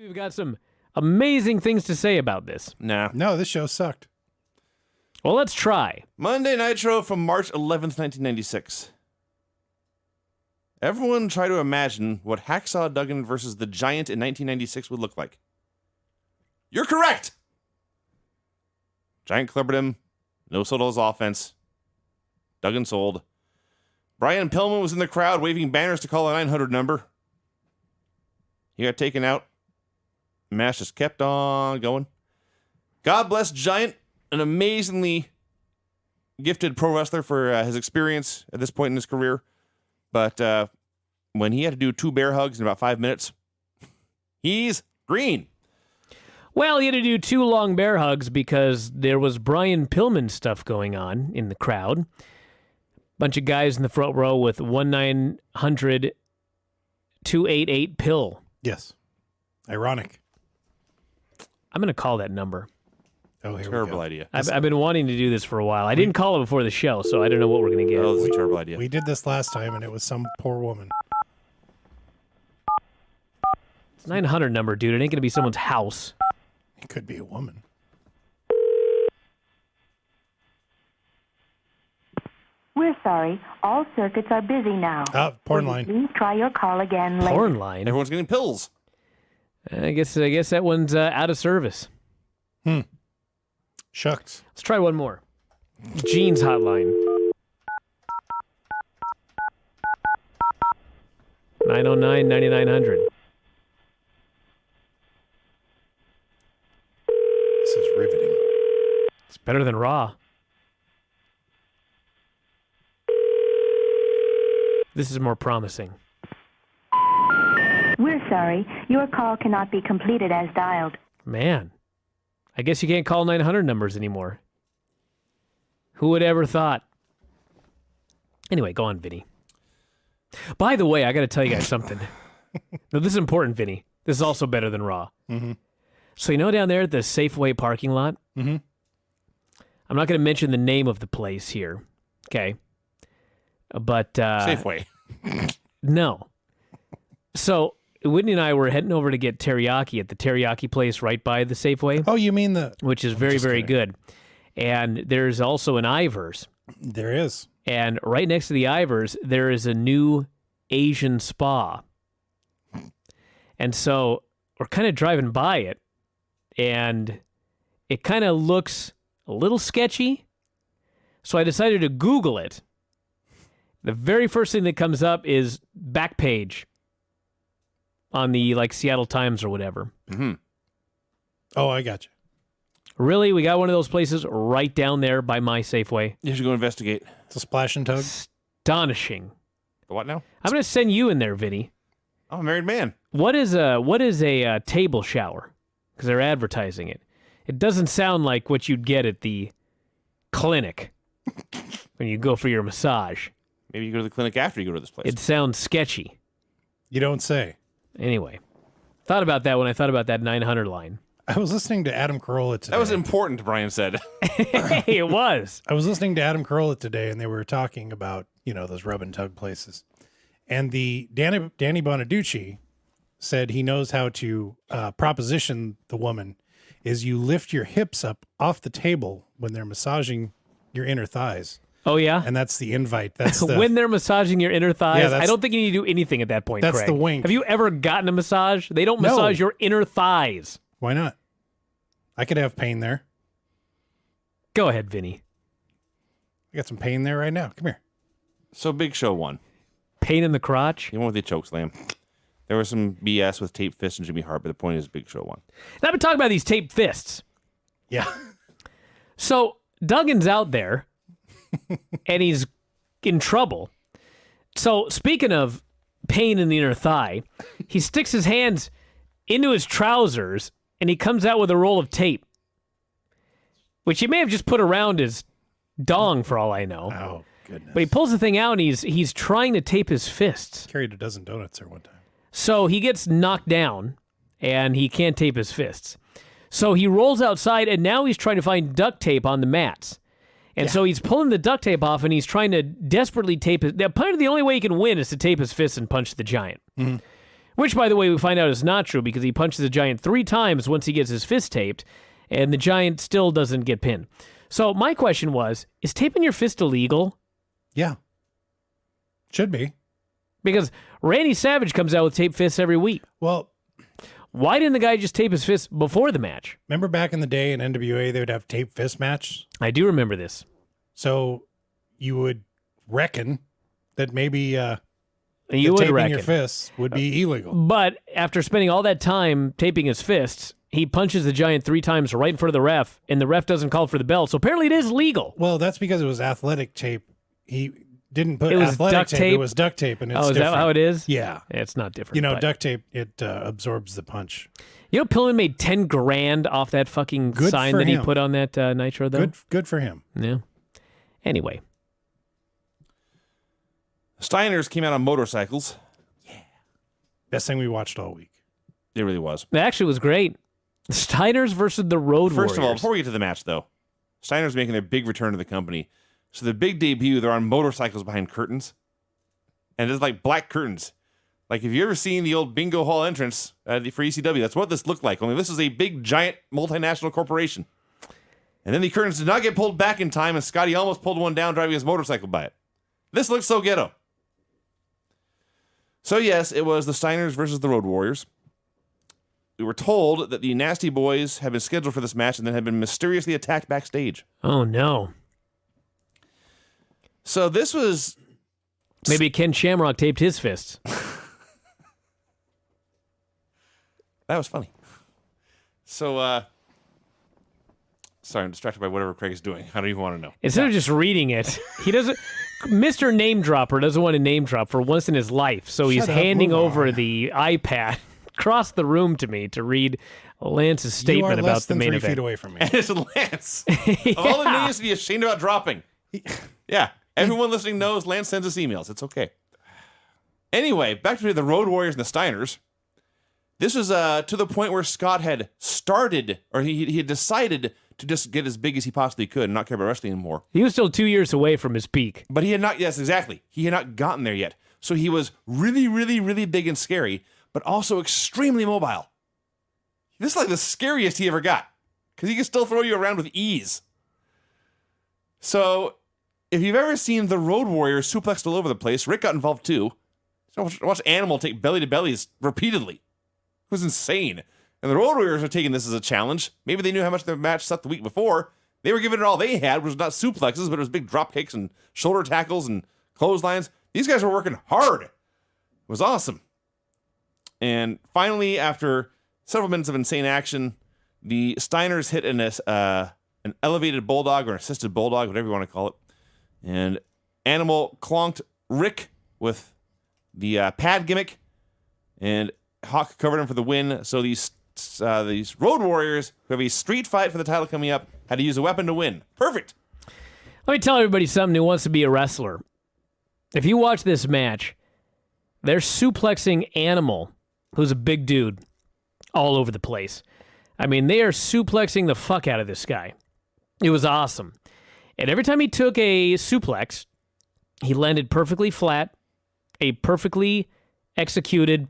We've got some amazing things to say about this. Nah. No, this show sucked. Well, let's try. Monday Nitro from March 11th, 1996. Everyone try to imagine what Hacksaw Duggan versus the Giant in 1996 would look like. You're correct! Giant clubbered him. No sold his offense. Duggan sold. Brian Pillman was in the crowd waving banners to call a 900 number. He got taken out. Match just kept on going. God bless Giant, an amazingly gifted pro wrestler for his experience at this point in his career. But when he had to do 2 bear hugs in about 5 minutes, he's green. Well, he had to do 2 long bear hugs because there was Brian Pillman stuff going on in the crowd. Bunch of guys in the front row with 1-900-288 pill. Yes. Ironic. I'm going to call that number. Oh, here Terrible we go. idea. I've been wanting to do this for a while. I didn't call it before the show, so I don't know what we're going to get. That was a terrible idea. We did this last time, and it was some poor woman. 900 number, dude. It ain't going to be someone's house. It could be a woman. We're sorry. All circuits are busy now. Oh, porn line. Please try your call again later. Porn line. Everyone's getting pills. I guess that one's out of service. Shucks. Let's try one more. Gene's hotline. 909-9900. This is riveting. It's better than Raw. This is more promising. We're sorry. Your call cannot be completed as dialed. Man, I guess you can't call 900 numbers anymore. Who would ever thought? Anyway, go on, Vinny. By the way, I got to tell you guys something. No, this is important, Vinny. This is also better than Raw. Mm-hmm. So you know down there at the Safeway parking lot? Mm-hmm. I'm not going to mention the name of the place here, okay? But Safeway. No. So Whitney and I were heading over to get teriyaki at the teriyaki place right by the Safeway. Oh, you mean the... Which is very, very good. And there's also an Ivers. There is. And right next to the Ivers, there is a new Asian spa. And so we're kind of driving by it, and it kind of looks a little sketchy. So I decided to Google it. The very first thing that comes up is Backpage on the Seattle Times or whatever. Mm-hmm. Oh, I got you. Really? We got one of those places right down there by my Safeway. You should go investigate. It's a splash and tug. Astonishing. The what now? I'm going to send you in there, Vinny. I'm a married man. What is a table shower? Because they're advertising it. It doesn't sound like what you'd get at the clinic when you go for your massage. Maybe you go to the clinic after you go to this place. It sounds sketchy. You don't say. Anyway, thought about that when I thought about that 900 line. I was listening to Adam Carolla today. That was important, Brian said. Hey, it was. I was listening to Adam Carolla today, and they were talking about, those rub and tug places. And the Danny Bonaducci said he knows how to proposition the woman is you lift your hips up off the table when they're massaging your inner thighs. Oh, yeah? And that's the invite. That's the, when they're massaging your inner thighs, Yeah, I don't think you need to do anything at that point, that's Craig. the wink. Have you ever gotten a massage? They don't No. massage your inner thighs. Why not? I could have pain there. Go ahead, Vinny. I got some pain there right now. Come here. So Big Show won. Pain in the crotch? He won with the chokeslam. There was some BS with Tape Fist and Jimmy Hart, but the point is Big Show won. And I've been talking about these taped fists. Yeah. So Duggan's out there, and he's in trouble. So speaking of pain in the inner thigh, he sticks his hands into his trousers, and he comes out with a roll of tape, which he may have just put around his dong for all I know. Oh, goodness. But he pulls the thing out, and he's trying to tape his fists. Carried a dozen donuts there one time. So he gets knocked down, and he can't tape his fists. So he rolls outside, and now he's trying to find duct tape on the mats. And so he's pulling the duct tape off, and he's trying to desperately tape his... Apparently the only way he can win is to tape his fists and punch the Giant. Mm-hmm. Which, by the way, we find out is not true because he punches the Giant 3 times once he gets his fist taped, and the Giant still doesn't get pinned. So my question was, is taping your fist illegal? Yeah. Should be. Because Randy Savage comes out with taped fists every week. Well, why didn't the guy just tape his fist before the match? remember back in the day in NWA, they would have taped fist match? I do remember this. So you would reckon that maybe You would taping reckon. your fists would be illegal. But after spending all that time taping his fists, he punches the Giant 3 times right in front of the ref, and the ref doesn't call for the bell. So apparently it is legal. Well, that's because it was athletic tape. He didn't put It was athletic duct tape. tape? It was duct tape, and it's Oh, is different. that how it is? Yeah. It's not different. You know, but- duct tape, it absorbs the punch. You know, Pillman made 10 grand off that fucking Good sign for that he him. put on that Nitro, though. Good for him. Yeah. Anyway. Steiners came out on motorcycles. Best thing we watched all week. It really was. It actually was great. Steiners versus the Road First of all, Warriors. before we get to the match, though, Steiner's making their big return to the company. So the big debut, they're on motorcycles behind curtains. And it's like black curtains. Like, if you ever seen the old bingo hall entrance for ECW, that's what this looked like. Only this is a big, giant, multinational corporation. And then the curtains did not get pulled back in time, and Scotty almost pulled one down driving his motorcycle by it. This looks so ghetto. So, yes, it was the Steiners versus the Road Warriors. We were told that the Nasty Boys had been scheduled for this match and then had been mysteriously attacked backstage. Oh, no. So this was... Maybe Ken Shamrock taped his fists. That was funny. So, sorry, I'm distracted by whatever Craig is doing. I don't even want to know. Instead of just reading it, he doesn't... Mr. Name Dropper doesn't want to name drop for once in his life, so he's Shut up, handing move over on. the iPad across the room to me to read Lance's statement you are about less the than main 3 event. feet away from me. And it's Lance. Of all the names to be ashamed about dropping. Yeah, everyone listening knows Lance sends us emails. It's okay. Anyway, back to the Road Warriors and the Steiners. This was to the point where Scott had started, or he had decided to just get as big as he possibly could and not care about wrestling anymore. He was still 2 years away from his peak. But he had not, yes, exactly. He had not gotten there yet. So he was really, really, really big and scary, but also extremely mobile. This is like the scariest he ever got, because he can still throw you around with ease. So, if you've ever seen the Road Warriors suplexed all over the place, Rick got involved too. Watch Animal take belly to bellies repeatedly. It was insane. And the Road Warriors are taking this as a challenge. Maybe they knew how much their match sucked the week before. They were giving it all they had, which was not suplexes, but it was big drop kicks and shoulder tackles and clotheslines. These guys were working hard. It was awesome. And finally, after several minutes of insane action, the Steiners hit an elevated bulldog or assisted bulldog, whatever you want to call it. And Animal clonked Rick with the pad gimmick, and Hawk covered him for the win. So these Road Warriors, who have a street fight for the title coming up, had to use a weapon to win. Perfect. Let me tell everybody something who wants to be a wrestler. If you watch this match, they're suplexing Animal, who's a big dude, all over the place. I mean, they are suplexing the fuck out of this guy. It was awesome. And every time he took a suplex, he landed perfectly flat, a perfectly executed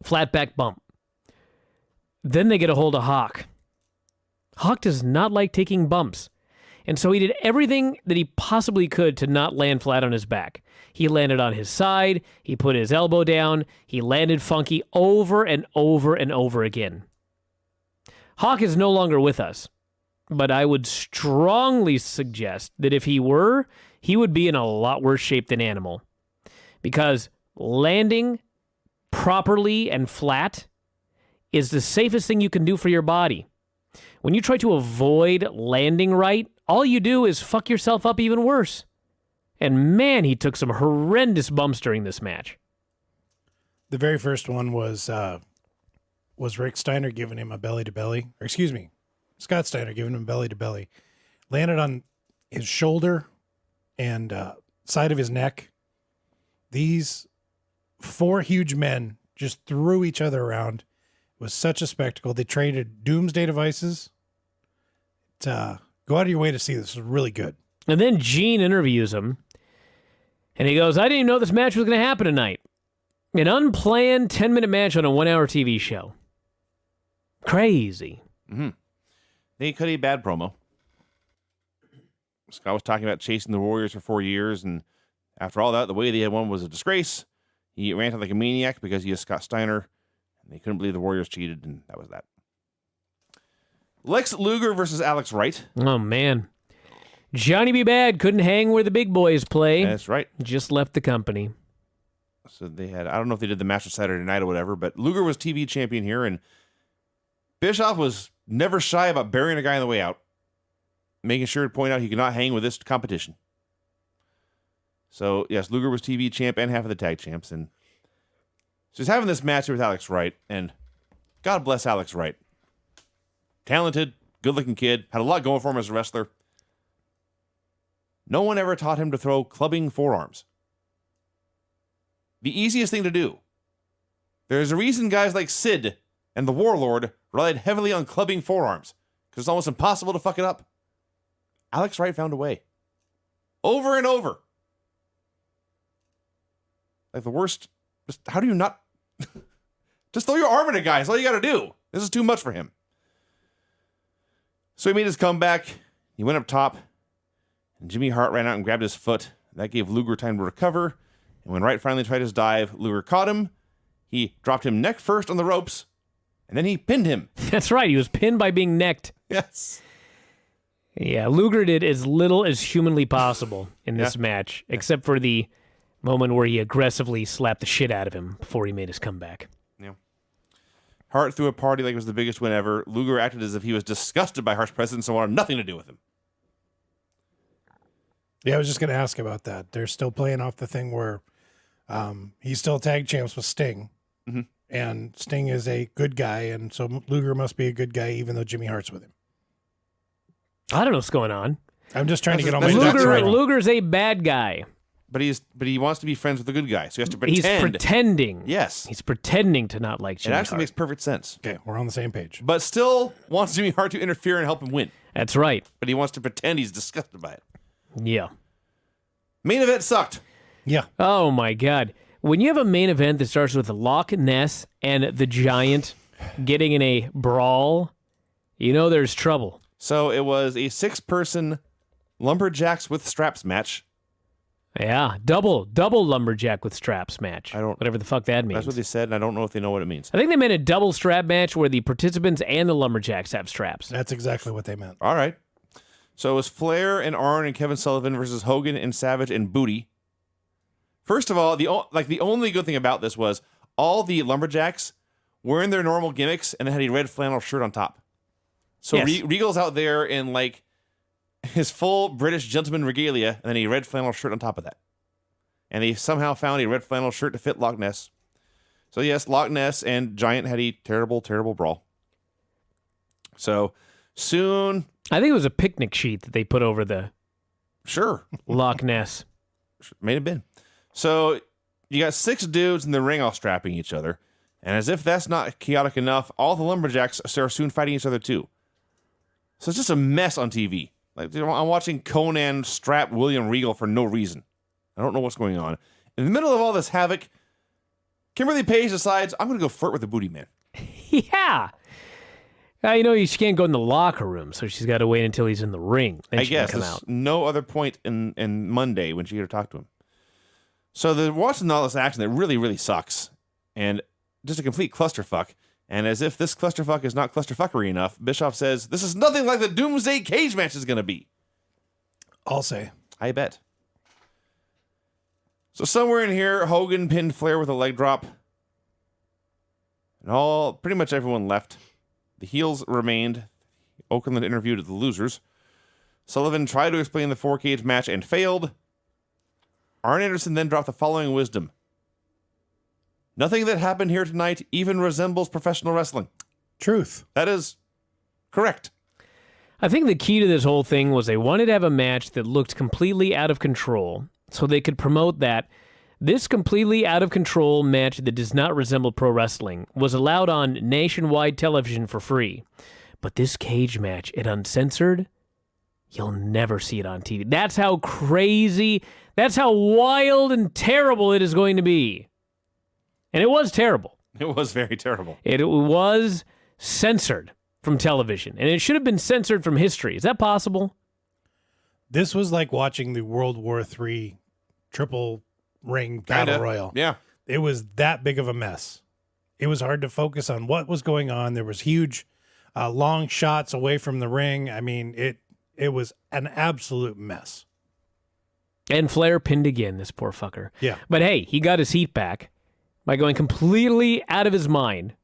flat back bump. Then they get a hold of Hawk. Hawk does not like taking bumps. And so he did everything that he possibly could to not land flat on his back. He landed on his side, he put his elbow down, he landed funky over and over and over again. Hawk is no longer with us, but I would strongly suggest that if he were, he would be in a lot worse shape than Animal. Because landing properly and flat is the safest thing you can do for your body. When you try to avoid landing right, all you do is fuck yourself up even worse. And man, he took some horrendous bumps during this match. The very first one was Rick Steiner giving him a belly to belly, or excuse me, Scott Steiner giving him belly to belly. Landed on his shoulder and side of his neck. These 4 huge men just threw each other around. It was such a spectacle. They traded Doomsday devices. Go out of your way to see this. It was really good. And then Gene interviews him, and he goes, I didn't even know this match was going to happen tonight. An unplanned 10-minute match on a 1-hour TV show. Crazy. They cut a bad promo. Scott was talking about chasing the Warriors for 4 years, and after all that, the way they had won was a disgrace. He ranted like a maniac because he is Scott Steiner, and they couldn't believe the Warriors cheated, and that was that. Lex Luger versus Alex Wright. Oh, man. Johnny B. Bad couldn't hang where the big boys play. That's right. Just left the company. So they had, I don't know if they did the match on Saturday night or whatever, but Luger was TV champion here, and Bischoff was never shy about burying a guy on the way out, making sure to point out he could not hang with this competition. So, yes, Luger was TV champ and half of the tag champs, and so he's having this match here with Alex Wright, and God bless Alex Wright. Talented, good-looking kid, had a lot going for him as a wrestler. No one ever taught him to throw clubbing forearms. The easiest thing to do. There's a reason guys like Sid and the Warlord relied heavily on clubbing forearms, because it's almost impossible to fuck it up. Alex Wright found a way. Over and over. Like the worst. Just, how do you not? Just throw your arm at a guy. That's all you got to do. This is too much for him. So he made his comeback. He went up top. And Jimmy Hart ran out and grabbed his foot. That gave Luger time to recover. And when Wright finally tried his dive, Luger caught him. He dropped him neck first on the ropes. And then he pinned him. That's right. He was pinned by being necked. Yes. Yeah, Luger did as little as humanly possible in this match, except for the moment where he aggressively slapped the shit out of him before he made his comeback. Yeah. Hart threw a party like it was the biggest win ever. Luger acted as if he was disgusted by Hart's presence and wanted nothing to do with him. Yeah, I was just going to ask about that. They're still playing off the thing where he's still tag champs with Sting, and Sting is a good guy, and so Luger must be a good guy even though Jimmy Hart's with him. I don't know what's going on. I'm just trying to get all my ducks right. Luger's a bad guy. But he wants to be friends with the good guy, so he has to pretend. He's pretending. Yes. He's pretending to not like Jimmy It actually Hart. makes perfect sense. Okay, we're on the same page. But still wants Jimmy Hart to interfere and help him win. That's right. But he wants to pretend he's disgusted by it. Yeah. Main event sucked. Yeah. Oh, my God. When you have a main event that starts with Loch Ness and the Giant getting in a brawl, you know there's trouble. So it was a 6-person lumberjacks with straps match. Yeah, double lumberjack with straps match. Whatever the fuck that means. That's what they said, and I don't know if they know what it means. I think they meant a double strap match where the participants and the lumberjacks have straps. That's exactly what they meant. All right. So it was Flair and Arn and Kevin Sullivan versus Hogan and Savage and Booty. First of all, the only good thing about this was all the lumberjacks were in their normal gimmicks and they had a red flannel shirt on top. So Yes. Regal's out there in like his full British gentleman regalia and then a red flannel shirt on top of that. And they somehow found a red flannel shirt to fit Loch Ness. So yes, Loch Ness and Giant had a terrible, terrible brawl. So soon... I think it was a picnic sheet that they put over the Loch Ness. May have been. So you got 6 dudes in the ring all strapping each other. And as if that's not chaotic enough, all the lumberjacks are soon fighting each other too. So it's just a mess on TV. Like I'm watching Conan strap William Regal for no reason. I don't know what's going on. In the middle of all this havoc, Kimberly Page decides, I'm going to go flirt with the booty man. Yeah. She can't go in the locker room, so she's got to wait until he's in the ring. Then I she guess can come there's out. no other point in Monday when she could talk to him. So they're watching all this action that really, really sucks. And just a complete clusterfuck. And as if this clusterfuck is not clusterfuckery enough, Bischoff says, this is nothing like the Doomsday cage match is going to be. I'll say. I bet. So somewhere in here, Hogan pinned Flair with a leg drop. And pretty much everyone left. The heels remained. Okerlund interviewed the losers. Sullivan tried to explain the 4-cage match and failed. Arn Anderson then dropped the following wisdom. Nothing that happened here tonight even resembles professional wrestling. Truth. That is correct. I think the key to this whole thing was they wanted to have a match that looked completely out of control so they could promote that this completely out of control match that does not resemble pro wrestling was allowed on nationwide television for free. But this cage match at Uncensored, you'll never see it on TV. That's how crazy, that's how wild and terrible it is going to be. And it was terrible. It was very terrible. It was censored from television, and it should have been censored from history. Is that possible? This was like watching the World War III triple ring battle royal. Yeah. It was that big of a mess. It was hard to focus on what was going on. There was huge, long shots away from the ring. I mean, it was an absolute mess. And Flair pinned again, this poor fucker. Yeah. But hey, he got his heat back by going completely out of his mind.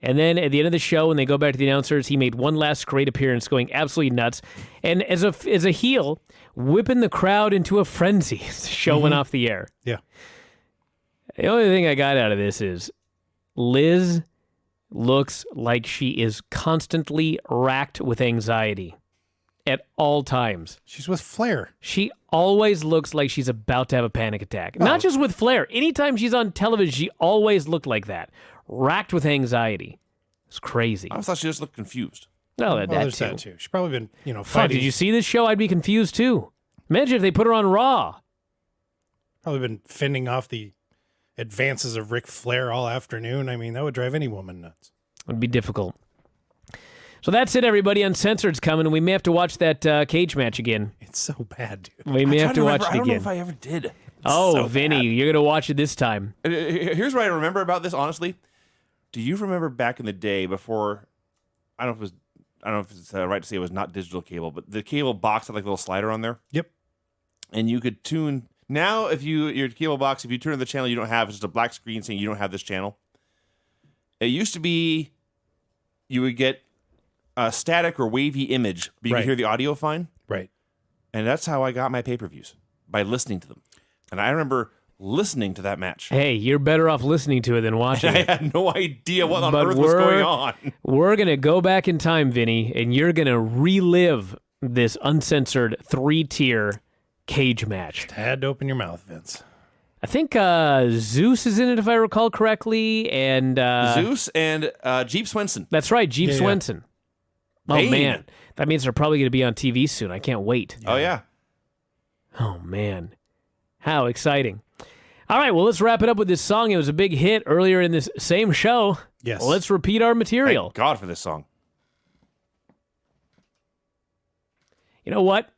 And then at the end of the show, when they go back to the announcers, he made one last great appearance, going absolutely nuts. And as a heel, whipping the crowd into a frenzy as the show went off the air. Yeah. The only thing I got out of this is Liz looks like she is constantly racked with anxiety at all times. She's with Flair. She always looks like she's about to have a panic attack. Not just with Flair. Anytime she's on television, she always looked like that. Racked with anxiety. It's crazy. I thought she just looked confused. No, There's that too. She's probably been, Fuck, fighting. did you see this show? I'd be confused too. Imagine if they put her on Raw. Probably been fending off the advances of Ric Flair all afternoon. I mean, that would drive any woman nuts. It'd be difficult. So that's it, everybody. Uncensored's coming, and we may have to watch that cage match again. It's so bad, dude. We may have to watch it I don't know again. if I ever did. Oh, Vinny, you're going to watch it this time. Here's what I remember about this, honestly. Do you remember back in the day before, I don't know if it's right to say it was not digital cable, but the cable box had like a little slider on there? Yep. And you could tune. Now, if your cable box, if you turn on the channel you don't have, it's just a black screen saying you don't have this channel. It used to be you would get a static or wavy image, but you could hear the audio fine. Right. And that's how I got my pay-per-views, by listening to them. And I remember listening to that match. Hey, you're better off listening to it than watching And I it. had no idea what on But earth was going on. We're going to go back in time, Vinny, and you're going to relive this uncensored 3-tier cage match. Had to open your mouth, Vince. I think Zeus is in it, if I recall correctly, and Zeus and Jeep Swenson. That's right, Jeep Yeah. Swenson. Oh, Pain. man. That means they're probably going to be on TV soon. I can't wait. Oh, yeah. Oh, man. How exciting. All right, well, let's wrap it up with this song. It was a big hit earlier in this same show. Yes. Well, let's repeat our material. Thank God for this song. You know what?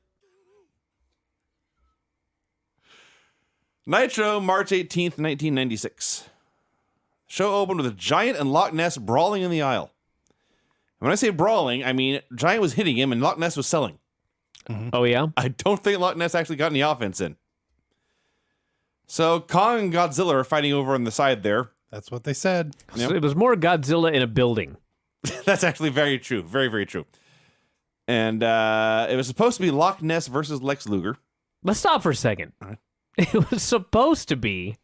Nitro, March 18th, 1996. Show opened with Giant and Loch Ness brawling in the aisle. And when I say brawling, I mean Giant was hitting him and Loch Ness was selling. Oh, yeah? I don't think Loch Ness actually got any offense in. So Kong and Godzilla are fighting over on the side there. That's what they said. Yep. So it was more Godzilla in a building. That's actually very true. Very, very true. And it was supposed to be Loch Ness versus Lex Luger. Let's stop for a second. All right. It was supposed to be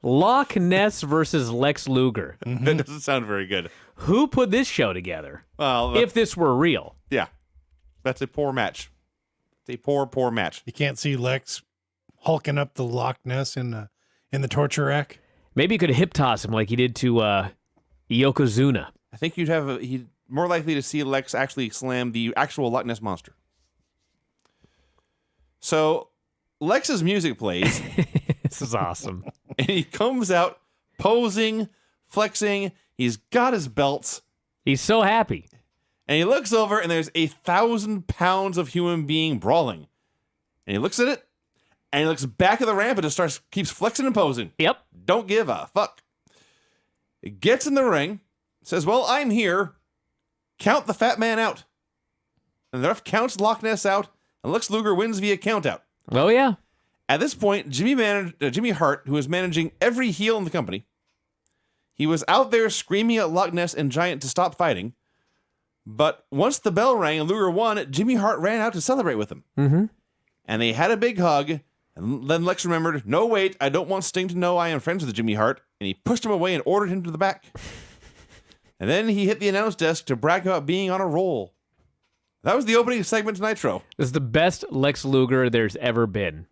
Loch Ness versus Lex Luger. That doesn't sound very good. Who put this show together? Well, If this were real. yeah, that's a poor match. It's a poor, poor match. You can't see Lex hulking up the Loch Ness in the torture rack. Maybe you could hip toss him like he did to Yokozuna. I think he'd more likely to see Lex actually slam the actual Loch Ness monster. So Lex's music plays, This is awesome. and he comes out posing, flexing. He's got his belts, He's so happy. and he looks over, and there's 1,000 pounds of human being brawling. And he looks at it, and he looks back at the ramp and just keeps flexing and posing. Yep. Don't give a fuck. He gets in the ring, says, "Well, I'm here. Count the fat man out." And the ref counts Loch Ness out, and Lex Luger wins via countout. Oh, yeah. At this point, Jimmy Hart, who was managing every heel in the company, he was out there screaming at Loch Ness and Giant to stop fighting. But once the bell rang and Luger won, Jimmy Hart ran out to celebrate with him. Mm-hmm. And they had a big hug. And then Lex remembered, "No, wait, I don't want Sting to know I am friends with Jimmy Hart." And he pushed him away and ordered him to the back. And then he hit the announce desk to brag about being on a roll. That was the opening segment to Nitro. This is the best Lex Luger there's ever been.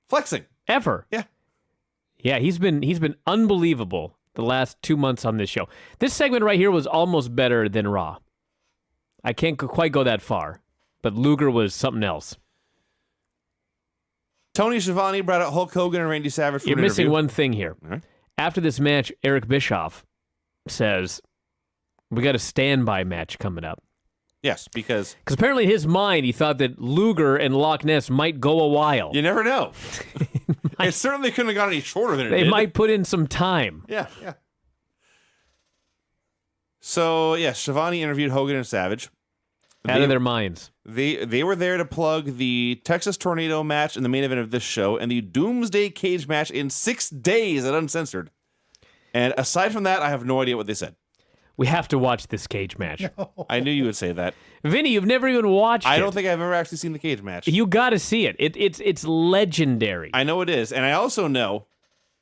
Flexing. Ever. Yeah. Yeah, he's been unbelievable the last 2 months on this show. This segment right here was almost better than Raw. I can't quite go that far, but Luger was something else. Tony Schiavone brought out Hulk Hogan and Randy Savage for You're an missing interview. one thing here. All right. after this match, Eric Bischoff says, we got a standby match coming up. Yes, because apparently in his mind, he thought that Luger and Loch Ness might go a while. you never know. It certainly couldn't have got any shorter than it They did. might put in some time. Yeah. So, yes, Shivani interviewed Hogan and Savage. Out of their minds. They were there to plug the Texas Tornado match in the main event of this show and the Doomsday Cage match in 6 days at Uncensored. And aside from that, I have no idea what they said. We have to watch this cage match. I knew you would say that. Vinny, you've never even watched it. I don't think I've ever actually seen the cage match. You got to see it. It's legendary. I know it is. And I also know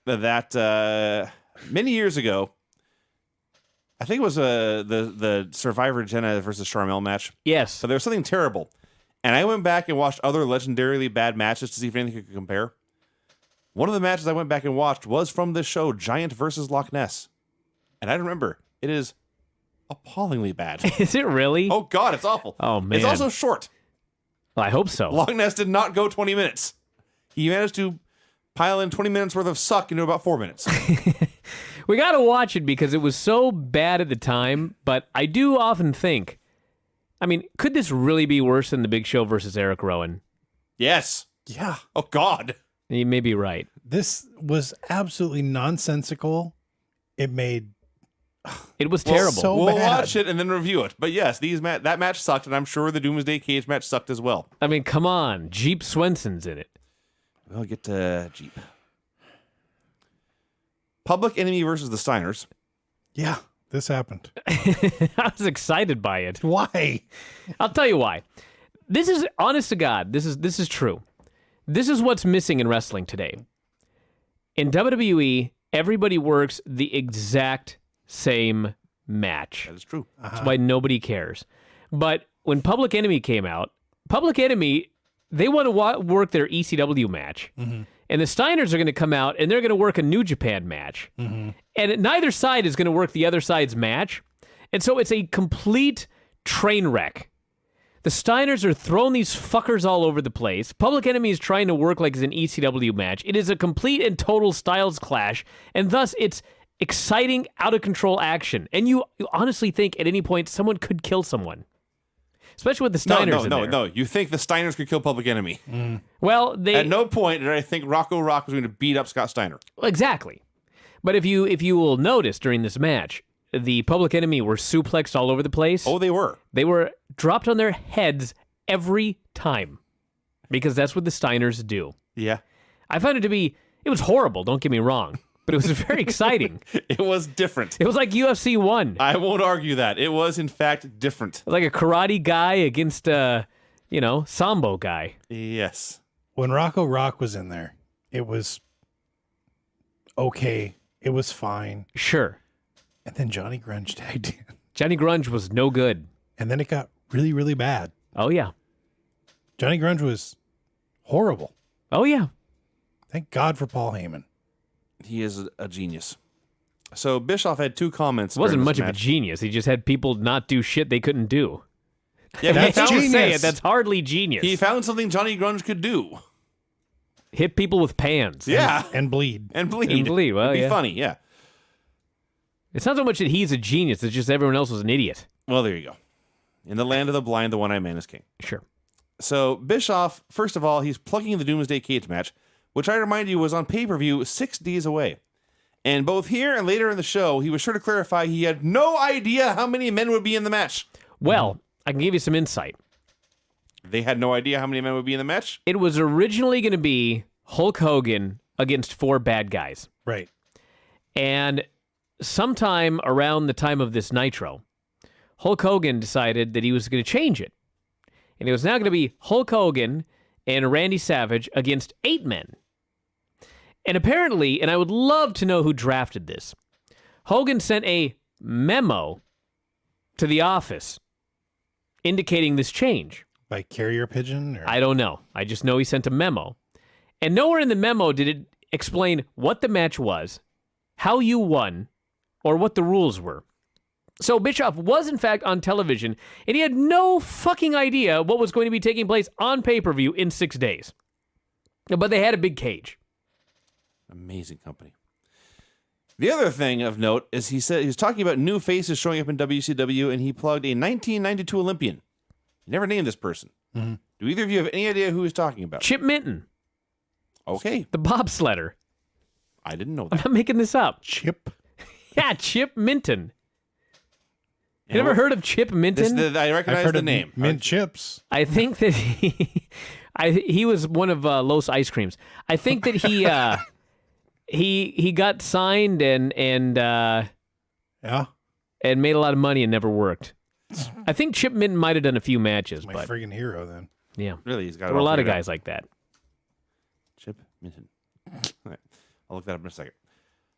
that many years ago, I think it was the Survivor Jenna versus Charmel match. Yes. So there was something terrible. And I went back and watched other legendarily bad matches to see if anything could compare. One of the matches I went back and watched was from this show, Giant versus Loch Ness. And I remember, it is appallingly bad. Is it really? Oh, God, it's awful. Oh, man. It's also short. Well, I hope so. Loch Ness did not go 20 minutes. He managed to pile in 20 minutes worth of suck into about 4 minutes. We got to watch it because it was so bad at the time, but I do often think, I mean, could this really be worse than The Big Show versus Eric Rowan? Yes. Yeah. Oh, God. You may be right. This was absolutely nonsensical. It made It was terrible. so We'll bad. watch it and then review it. But yes, that match sucked, and I'm sure the Doomsday Cage match sucked as well. I mean, come on. Jeep Swenson's in it. We'll get to Jeep. Public Enemy versus the Steiners. Yeah, this happened. I was excited by it. Why? I'll tell you why. This is, honest to God, this is true. This is what's missing in wrestling today. In WWE, everybody works the exact same match. That is true. That's why nobody cares. But when Public Enemy came out, Public Enemy, they want to work their ECW match. Mm-hmm. And the Steiners are going to come out and they're going to work a New Japan match. Mm-hmm. And neither side is going to work the other side's match. And so it's a complete train wreck. The Steiners are throwing these fuckers all over the place. Public Enemy is trying to work like it's an ECW match. It is a complete and total styles clash. And thus it's exciting, out of control action. And you honestly think at any point someone could kill someone. Especially with the Steiners in there. No. You think the Steiners could kill Public Enemy. Mm. Well, they... At no point did I think Rocco Rock was going to beat up Scott Steiner. Exactly. But if you will notice during this match, the Public Enemy were suplexed all over the place. Oh, they were. They were dropped on their heads every time. Because that's what the Steiners do. Yeah. I found it was horrible, don't get me wrong. But it was very exciting. It was different. It was like UFC 1. I won't argue that. It was, in fact, different. Like a karate guy against a, sambo guy. Yes. When Rocco Rock was in there, it was okay. It was fine. Sure. And then Johnny Grunge tagged in. Johnny Grunge was no good. And then it got really, really bad. Oh, yeah. Johnny Grunge was horrible. Oh, yeah. Thank God for Paul Heyman. He is a genius. So Bischoff had two comments. It wasn't during much this of a match. genius. He just had people not do shit they couldn't do. Yeah, That's That's genius. say it. That's hardly genius. he found something Johnny Grunge could do. Hit people with pans. Yeah. And bleed. And bleed. And bleed, well, It'd be yeah. funny, yeah. It's not so much that he's a genius, it's just everyone else was an idiot. Well, there you go. In the land of the blind, the one-eyed man is king. Sure. So Bischoff, first of all, he's plugging the Doomsday Cage match, which I remind you was on pay-per-view 6 days away. And both here and later in the show, he was sure to clarify he had no idea how many men would be in the match. Well, I can give you some insight. They had no idea how many men would be in the match? It was originally going to be Hulk Hogan against 4 bad guys. Right. And sometime around the time of this Nitro, Hulk Hogan decided that he was going to change it. And it was now going to be Hulk Hogan and Randy Savage against 8 men. And apparently, and I would love to know who drafted this, Hogan sent a memo to the office indicating this change. By carrier pigeon? Or? I don't know. I just know he sent a memo. And nowhere in the memo did it explain what the match was, how you won, or what the rules were. So Bischoff was in fact on television, and he had no fucking idea what was going to be taking place on pay-per-view in 6 days. But they had a big cage. Amazing company. The other thing of note is he said he was talking about new faces showing up in WCW, and he plugged a 1992 Olympian. He never named this person. Mm-hmm. Do either of you have any idea who he's talking about? Chip Minton, Okay. the bobsledder. I didn't know I'm that. not making this up. Chip. Yeah, Chip Minton. You And never what- heard of Chip Minton? I I've recognize heard the of name. mint chips. I think that he was one of Los Ice Creams. I think that he got signed and Yeah. made a lot of money and never worked. I think Chip Minton might have done a few matches, My but friggin' hero then. yeah, Really, he's got there it were a all lot of figured out. guys like that. Chip Minton. All right. I'll look that up in a second.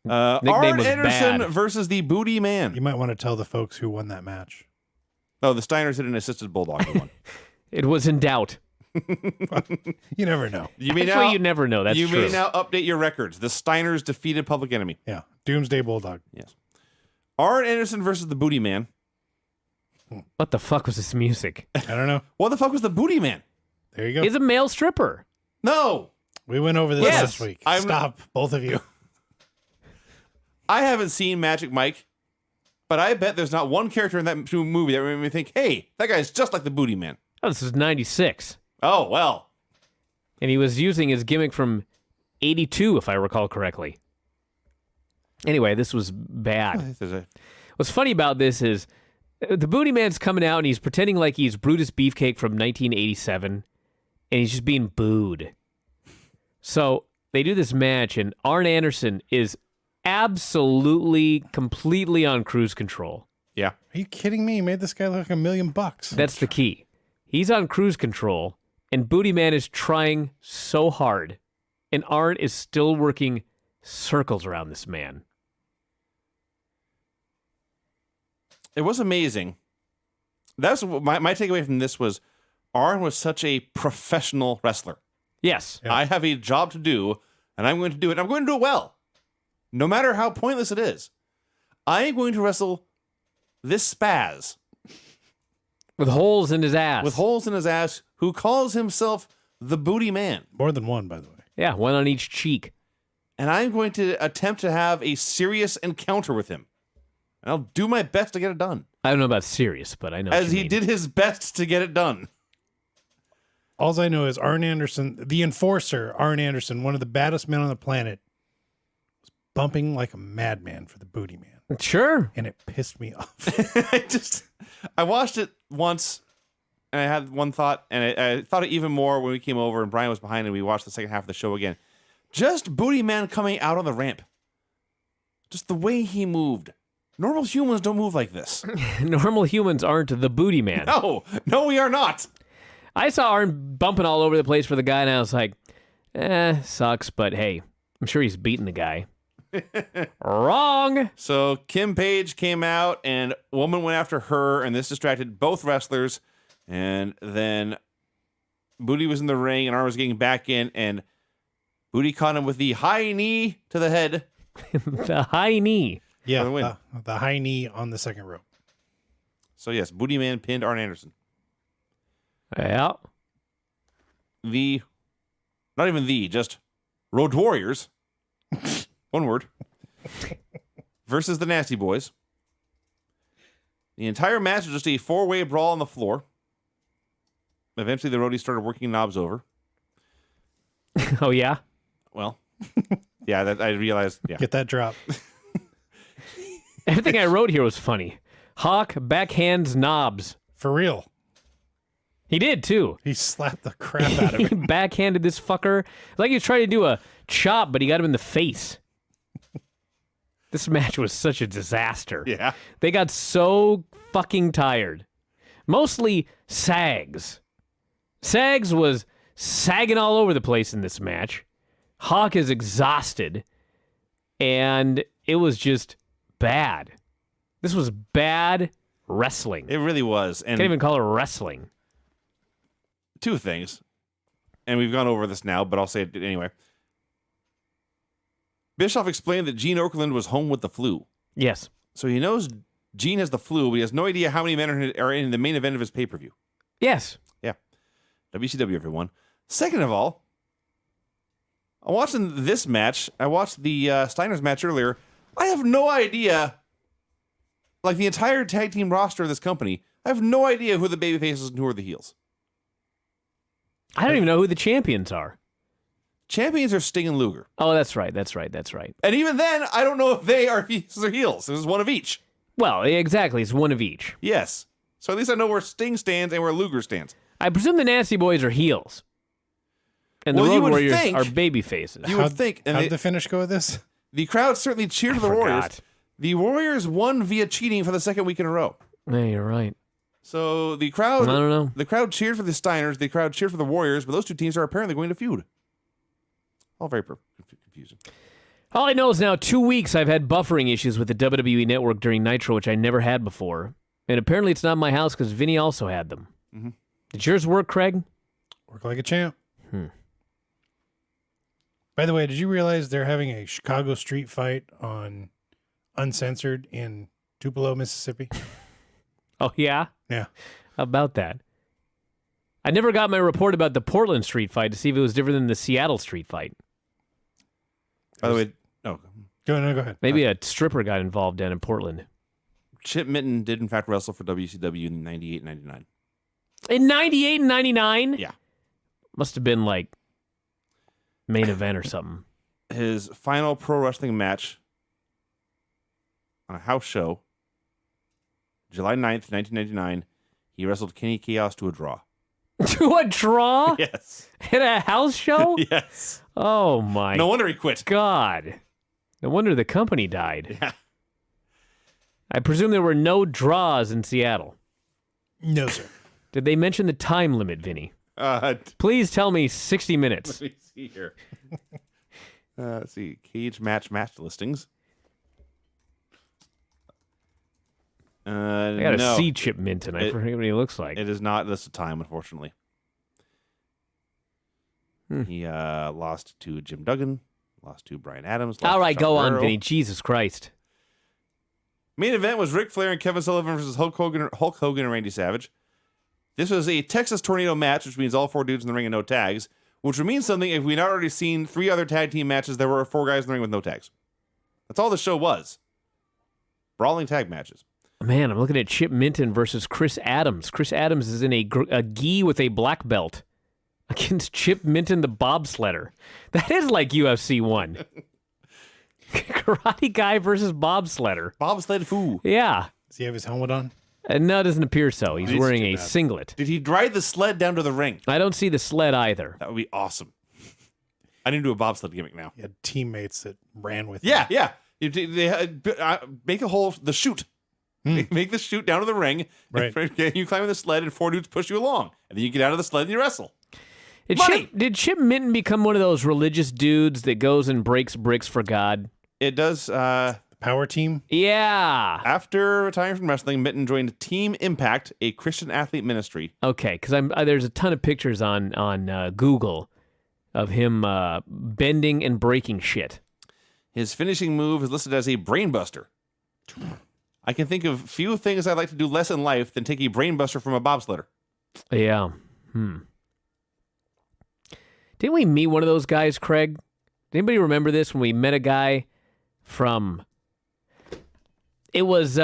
Nickname Arn was Anderson bad. versus the Booty Man. You might want to tell the folks who won that match. Oh, the Steiners hit an assisted bulldog in one. It was in doubt. You never know. You may Actually, now, you never know. That's you true. may now update your records. The Steiners defeated Public Enemy. Yeah. Doomsday Bulldog. Yes. Arn Anderson versus the Booty Man. What the fuck was this music? I don't know. What the fuck was the Booty Man? There you go. He's a male stripper. No, We went over this Yes. last week. I'm- Stop, both of you. I haven't seen Magic Mike, but I bet there's not one character in that movie that made me think, hey, that guy's just like the Booty Man. Oh, this is 96. Oh, well. And he was using his gimmick from 82, if I recall correctly. Anyway, this was bad. There's a, What's funny about this is the Booty Man's coming out and he's pretending like he's Brutus Beefcake from 1987, and he's just being booed. So they do this match, and Arn Anderson is absolutely, completely on cruise control. yeah. Are you kidding me? You made this guy look like $1 million. That's the key. He's on cruise control, and Booty Man is trying so hard, and Arn is still working circles around this man. It was amazing. That's my takeaway from this was Arn was such a professional wrestler. Yes. Yeah. I have a job to do, and I'm going to do it. I'm going to do it well. No matter how pointless it is. I am going to wrestle this spaz With holes in his ass. with holes in his ass who calls himself the Booty Man. More than one, by the way. Yeah, one on each cheek. And I'm going to attempt to have a serious encounter with him. And I'll do my best to get it done. I don't know about serious, but I know what As you he mean. did his best to get it done. All I know is Arn Anderson, the enforcer, Arn Anderson, one of the baddest men on the planet, was bumping like a madman for the Booty Man. Sure. And it pissed me off. I watched it once, and I had one thought, and I thought it even more when we came over, and Brian was behind, and we watched the second half of the show again. Just Booty Man coming out on the ramp. Just the way he moved. Normal humans don't move like this. Normal humans aren't the Booty Man. No, we are not. I saw Arn bumping all over the place for the guy, and I was like, sucks, but hey, I'm sure he's beating the guy. Wrong. So Kim Page came out, and a woman went after her, and this distracted both wrestlers. And then Booty was in the ring, and Arn was getting back in, and Booty caught him with the high knee to the head. The high knee. Yeah, For the win. the high knee on the second rope. So yes, Booty Man pinned Arn Anderson. Yeah. Not even just Road Warriors, one word, versus the Nasty Boys. The entire match was just a 4-way brawl on the floor. Eventually, the roadies started working knobs over. Oh, yeah? Well, yeah, that I realized. Yeah, Get that drop. Everything I wrote here was funny. Hawk backhands knobs. For real. He did, too. He slapped the crap out of He him. backhanded this fucker. Like he was trying to do a chop, but he got him in the face. This match was such a disaster. yeah. They got so fucking tired. Mostly Sags. Sags was sagging all over the place in this match. Hawk is exhausted. And it was just bad. This was bad wrestling. It really was. And Can't even call it wrestling. two things, and we've gone over this now, but I'll say it anyway. Bischoff explained that Gene Okerlund was home with the flu. Yes. So he knows Gene has the flu, but he has no idea how many men are in the main event of his pay-per-view. Yes. Yeah. WCW, everyone. Second of all, I'm watching this match. I watched the Steiners match earlier. I have no idea. Like the entire tag team roster of this company, I have no idea who the baby faces and who are the heels. I don't even know who the champions are. Champions are Sting and Luger. Oh, that's right. And even then, I don't know if they are faces or heels. There's one of each. Well, exactly. It's one of each. Yes. So at least I know where Sting stands and where Luger stands. I presume the Nasty Boys are heels. And the Well, you Road would Warriors think- are baby faces. You would think. And How did the finish go with this? the crowd certainly cheered for the forgot. Warriors. The Warriors won via cheating for the second week in a row. Yeah, you're right. So the crowd, I don't know. The crowd cheered for the Steiners. The crowd cheered for the Warriors, but those two teams are apparently going to feud. All very confusing. All I know is now 2 weeks I've had buffering issues with the WWE Network during Nitro, which I never had before. And apparently it's not in my house because Vinny also had them. Mm-hmm. Did yours work, Craig? Work like a champ. By the way, did you realize they're having a Chicago street fight on Uncensored in Tupelo, Mississippi? Oh, yeah? Yeah. How about that? I never got my report about the Portland street fight to see if it was different than the Seattle street fight. By the way, Go ahead. Maybe a stripper got involved down in Portland. Chip Minton did in fact wrestle for WCW in 98 99. In 98 and 99? Yeah. Must have been like main event or something. His final pro wrestling match on a house show, July 9th, 1999, he wrestled Kenny Chaos to a draw. To a draw? Yes. At a house show? Yes. Oh, my No wonder he quit. God. No wonder the company died. Yeah. I presume there were no draws in Seattle. No, sir. Did they mention the time limit, Vinny? Please tell me 60 minutes. Let me see here. Let's see. Cage match listings. I got to no. see Chip Minton. I forget what he looks like. It is not this time, unfortunately. He lost to Jim Duggan, lost to Brian Adams. Lost All right, to Shawn go on, Guerrero. Vinny. Jesus Christ. Main event was Ric Flair and Kevin Sullivan versus Hulk Hogan and Randy Savage. This was a Texas Tornado match, which means all four dudes in the ring and no tags, which would mean something if we'd not already seen 3 other tag team matches. There were 4 guys in the ring with no tags. That's all the show was. Brawling tag matches. Man, I'm looking at Chip Minton versus Chris Adams. Chris Adams is in a gi with a black belt against Chip Minton, the bobsledder. That is like UFC 1. Karate guy versus bobsledder. Bobsled Foo. Yeah. Does he have his helmet on? No, it doesn't appear so. He's It's wearing too a bad. singlet. Did he drive the sled down to the ring? I don't see the sled either. That would be awesome. I need to do a bobsled gimmick now. He had teammates that ran with Yeah, him. yeah. They make a hole, the chute. Make the chute down to the ring. Right. And you climb in the sled and 4 dudes push you along. And then you get out of the sled and you wrestle. Money! Did Chip Minton become one of those religious dudes that goes and breaks bricks for God? It does. The power team. Yeah. After retiring from wrestling, Minton joined Team Impact, a Christian athlete ministry. Okay, because there's a ton of pictures on Google of him bending and breaking shit. His finishing move is listed as a brainbuster. I can think of few things I'd like to do less in life than take a brainbuster from a bobsledder. Yeah. Didn't we meet one of those guys, Craig? Did anybody remember this when we met a guy from... It was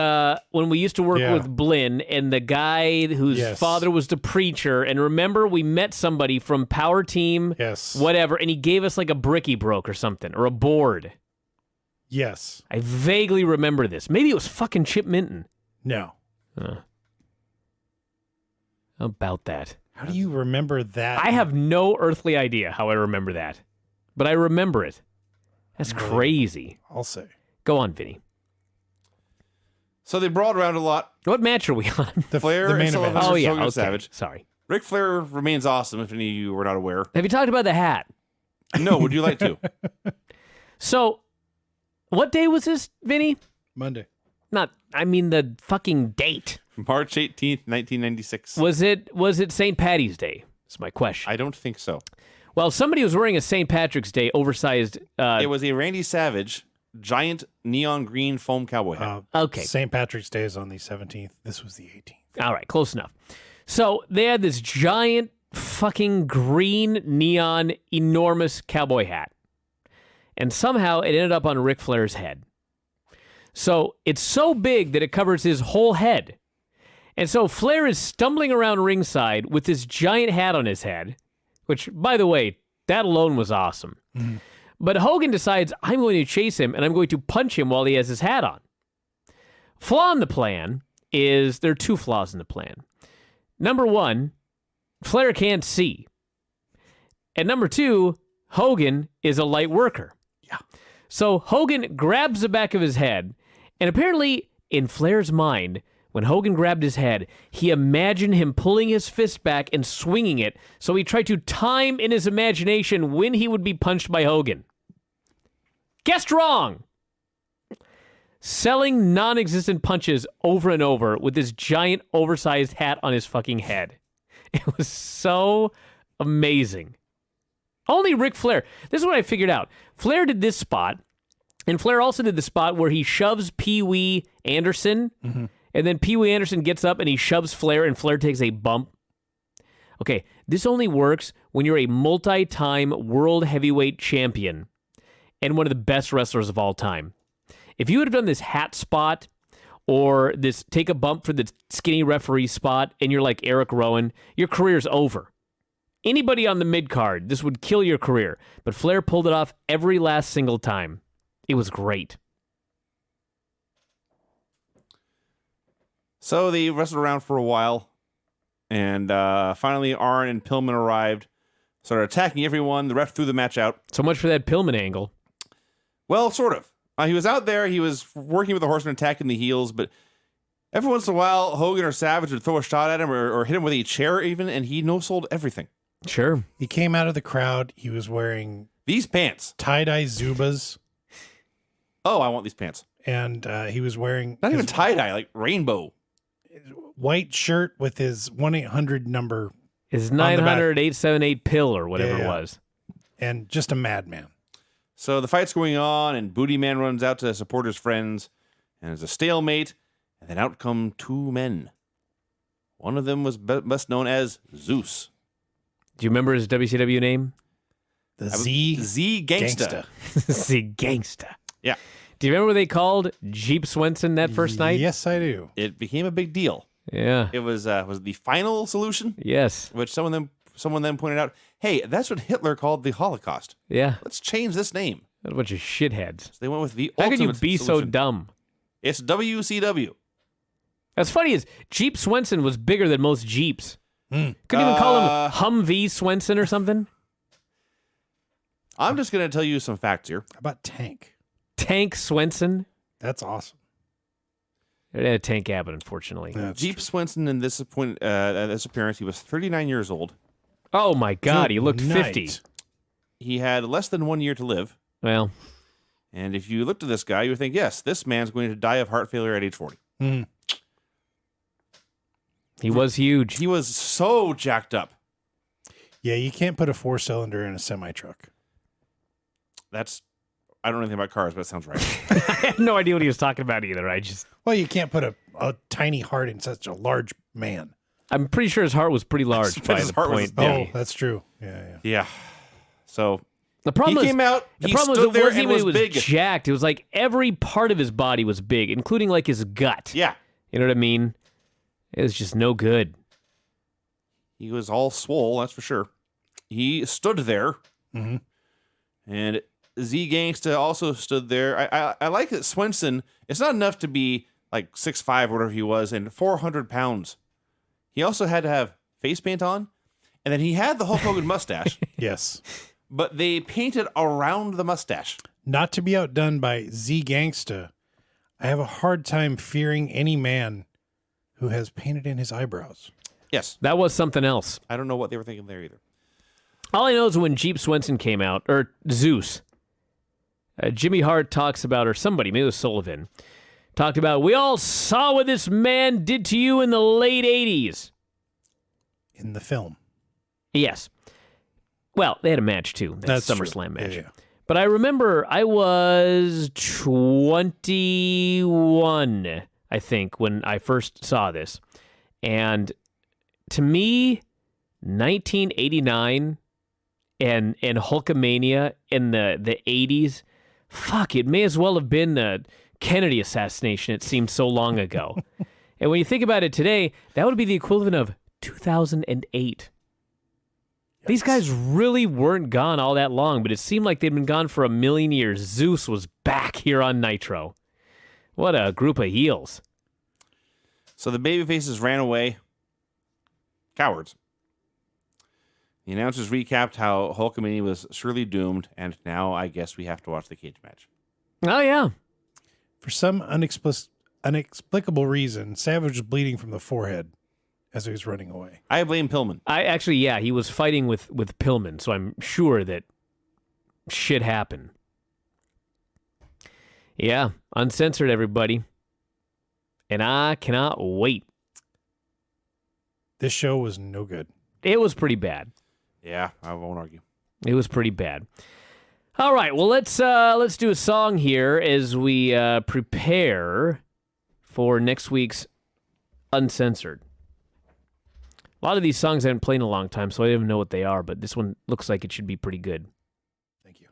when we used to work with Blinn, and the guy whose father was the preacher. And remember, we met somebody from Power Team, whatever, and he gave us like a brick he broke or something, or a board. Yes. I vaguely remember this. Maybe it was fucking Chip Minton. No. How about that? How do you remember that? I have no earthly idea how I remember that, but I remember it. That's crazy. I'll say. Go on, Vinny. So they brawled around a lot. What match are we on? Flair the and main Sullivan event. Oh, versus yeah. Hogan and Okay. Savage. Sorry. Ric Flair remains awesome, if any of you were not aware. Have you talked about the hat? No, would you like to? So, what day was this, Vinny? Monday. I mean the fucking date. March 18th, 1996. Was it St. Patty's Day? That's my question. I don't think so. Well, somebody was wearing a St. Patrick's Day oversized... It was a Randy Savage giant neon green foam cowboy hat. Okay. St. Patrick's Day is on the 17th. This was the 18th. All right, close enough. So they had this giant fucking green neon enormous cowboy hat. And somehow it ended up on Ric Flair's head. So it's so big that it covers his whole head. And so Flair is stumbling around ringside with this giant hat on his head, which, by the way, that alone was awesome. Mm-hmm. But Hogan decides, I'm going to chase him, and I'm going to punch him while he has his hat on. Flaw in the plan is, there are two flaws in the plan. Number one, Flair can't see. And number two, Hogan is a light worker. Yeah. So Hogan grabs the back of his head, and apparently, in Flair's mind, when Hogan grabbed his head, he imagined him pulling his fist back and swinging it, so he tried to time in his imagination when he would be punched by Hogan. Guessed wrong! Selling non-existent punches over and over with this giant oversized hat on his fucking head. It was so amazing. Only Ric Flair. This is what I figured out. Flair did this spot, and Flair also did the spot where he shoves Pee Wee Anderson, and then Pee Wee Anderson gets up and he shoves Flair, and Flair takes a bump. Okay, this only works when you're a multi-time world heavyweight champion and one of the best wrestlers of all time. If you would have done this hat spot or this take a bump for the skinny referee spot and you're like Eric Rowan, your career's over. Anybody on the mid-card, this would kill your career. But Flair pulled it off every last single time. It was great. So they wrestled around for a while, and finally Arn and Pillman arrived, started attacking everyone. The ref threw the match out. So much for that Pillman angle. Well, sort of. He was out there. He was working with the Horsemen, attacking the heels, but every once in a while, Hogan or Savage would throw a shot at him or hit him with a chair even, and he no-sold everything. Sure. He came out of the crowd. He was wearing These pants. tie-dye Zubas, Oh, I want these pants. and he was wearing Not his even tie-dye, like rainbow. white shirt with his 1-800 number His the back. 900-878 pill or whatever it Yeah. was. and just a madman. So the fight's going on, and Booty Man runs out to support his friends, and there's a stalemate, and then out come two men. One of them was best known as Zeus. Do you remember his WCW name? The Z Gangsta. The Gangsta. Yeah. Do you remember what they called Jeep Swenson that first night? Yes, I do. It became a big deal. Yeah. It was the final solution, Yes. which someone then pointed out, hey, that's what Hitler called the Holocaust. Yeah. Let's change this name. What a bunch of shitheads. So they went with the How ultimate could you be so solution. dumb? It's WCW. That's funny is Jeep Swenson was bigger than most Jeeps. Couldn't even call him Humvee Swenson or something. I'm just going to tell you some facts here. How about Tank? Tank Swenson. That's awesome. It had a Tank Abbott, unfortunately. That's Jeep true. Swenson, in this appearance, he was 39 years old. Oh my God, he looked Good 50. night. He had less than 1 year to live. Well, And if you looked at this guy, you would think, yes, this man's going to die of heart failure at age 40. Mm. he was huge. He was so jacked up. Yeah, you can't put a 4-cylinder in a semi-truck. I don't know anything about cars, but it sounds right. I had no idea what he was talking about either. Well, you can't put a tiny heart in such a large man. I'm pretty sure his heart was pretty large bet by his the heart was- point. Yeah. Oh, that's true. Yeah. Yeah. So The problem he is, came out, the he problem stood is it there wasn't and even was it was big. jacked. It was like every part of his body was big, including like his gut. Yeah. You know what I mean? It was just no good. He was all swole, that's for sure. He stood there. Mhm. And Z Gangsta also stood there. I like that Swenson, it's not enough to be like 6'5", whatever he was, and 400 pounds. He also had to have face paint on. And then he had the Hulk Hogan mustache, Yes. but they painted around the mustache. Not to be outdone by Z Gangsta, I have a hard time fearing any man who has painted in his eyebrows. Yes. That was something else. I don't know what they were thinking there either. All I know is when Jeep Swenson came out, or Zeus, Jimmy Hart talks about, or somebody, maybe it was Sullivan, talked about, we all saw what this man did to you in the late 80s. In the film. Yes. Well, they had a match too. That That's true. SummerSlam match. Yeah. But I remember I was 21, I think, when I first saw this. And to me, 1989 and Hulkamania in the 80s, fuck, it may as well have been the Kennedy assassination, it seemed so long ago. And when you think about it today, that would be the equivalent of 2008. These guys really weren't gone all that long, but it seemed like they'd been gone for a million years. Zeus was back here on Nitro. What a group of heels. So the babyfaces ran away. Cowards. The announcers recapped how Hulkamania was surely doomed, and now I guess we have to watch the cage match. Oh, yeah. For some inexplicable reason, Savage was bleeding from the forehead as he was running away. I blame Pillman. He was fighting with Pillman, so I'm sure that shit happened. Yeah, Uncensored, everybody. And I cannot wait. This show was no good. It was pretty bad. Yeah, I won't argue. It was pretty bad. All right, well, let's do a song here as we prepare for next week's Uncensored. A lot of these songs I haven't played in a long time, so I don't even know what they are, but this one looks like it should be pretty good. Thank you.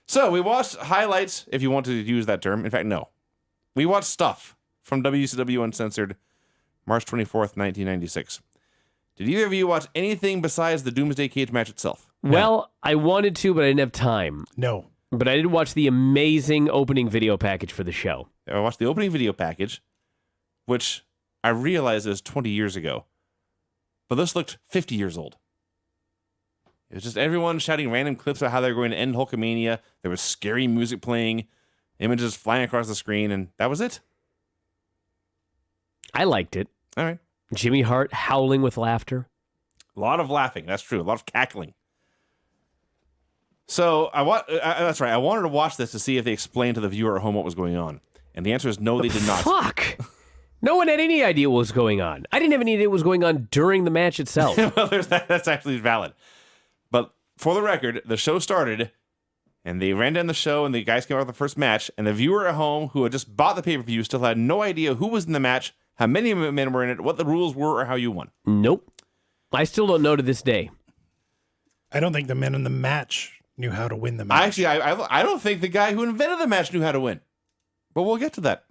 So we watched highlights, if you want to use that term. In fact, no. We watched stuff from WCW Uncensored, March 24th, 1996. Did either of you watch anything besides the Doomsday cage match itself? Well, I wanted to, but I didn't have time. No. But I did watch the amazing opening video package for the show. I watched the opening video package, which I realized is 20 years ago. But this looked 50 years old. It was just everyone shouting random clips about how they're going to end Hulkamania. There was scary music playing, images flying across the screen, and that was it. I liked it. All right. Jimmy Hart howling with laughter. A lot of laughing. That's true. A lot of cackling. So that's right. I wanted to watch this to see if they explained to the viewer at home what was going on. And the answer is no, they did not. Fuck! No one had any idea what was going on. I didn't have any idea what was going on during the match itself. Well, that's actually valid. But for the record, the show started, and they ran down the show, and the guys came out with the first match, and the viewer at home who had just bought the pay-per-view still had no idea who was in the match, how many men were in it, what the rules were, or how you won. Nope. I still don't know to this day. I don't think the men in the match knew how to win the match. Actually, I don't think the guy who invented the match knew how to win. But we'll get to that.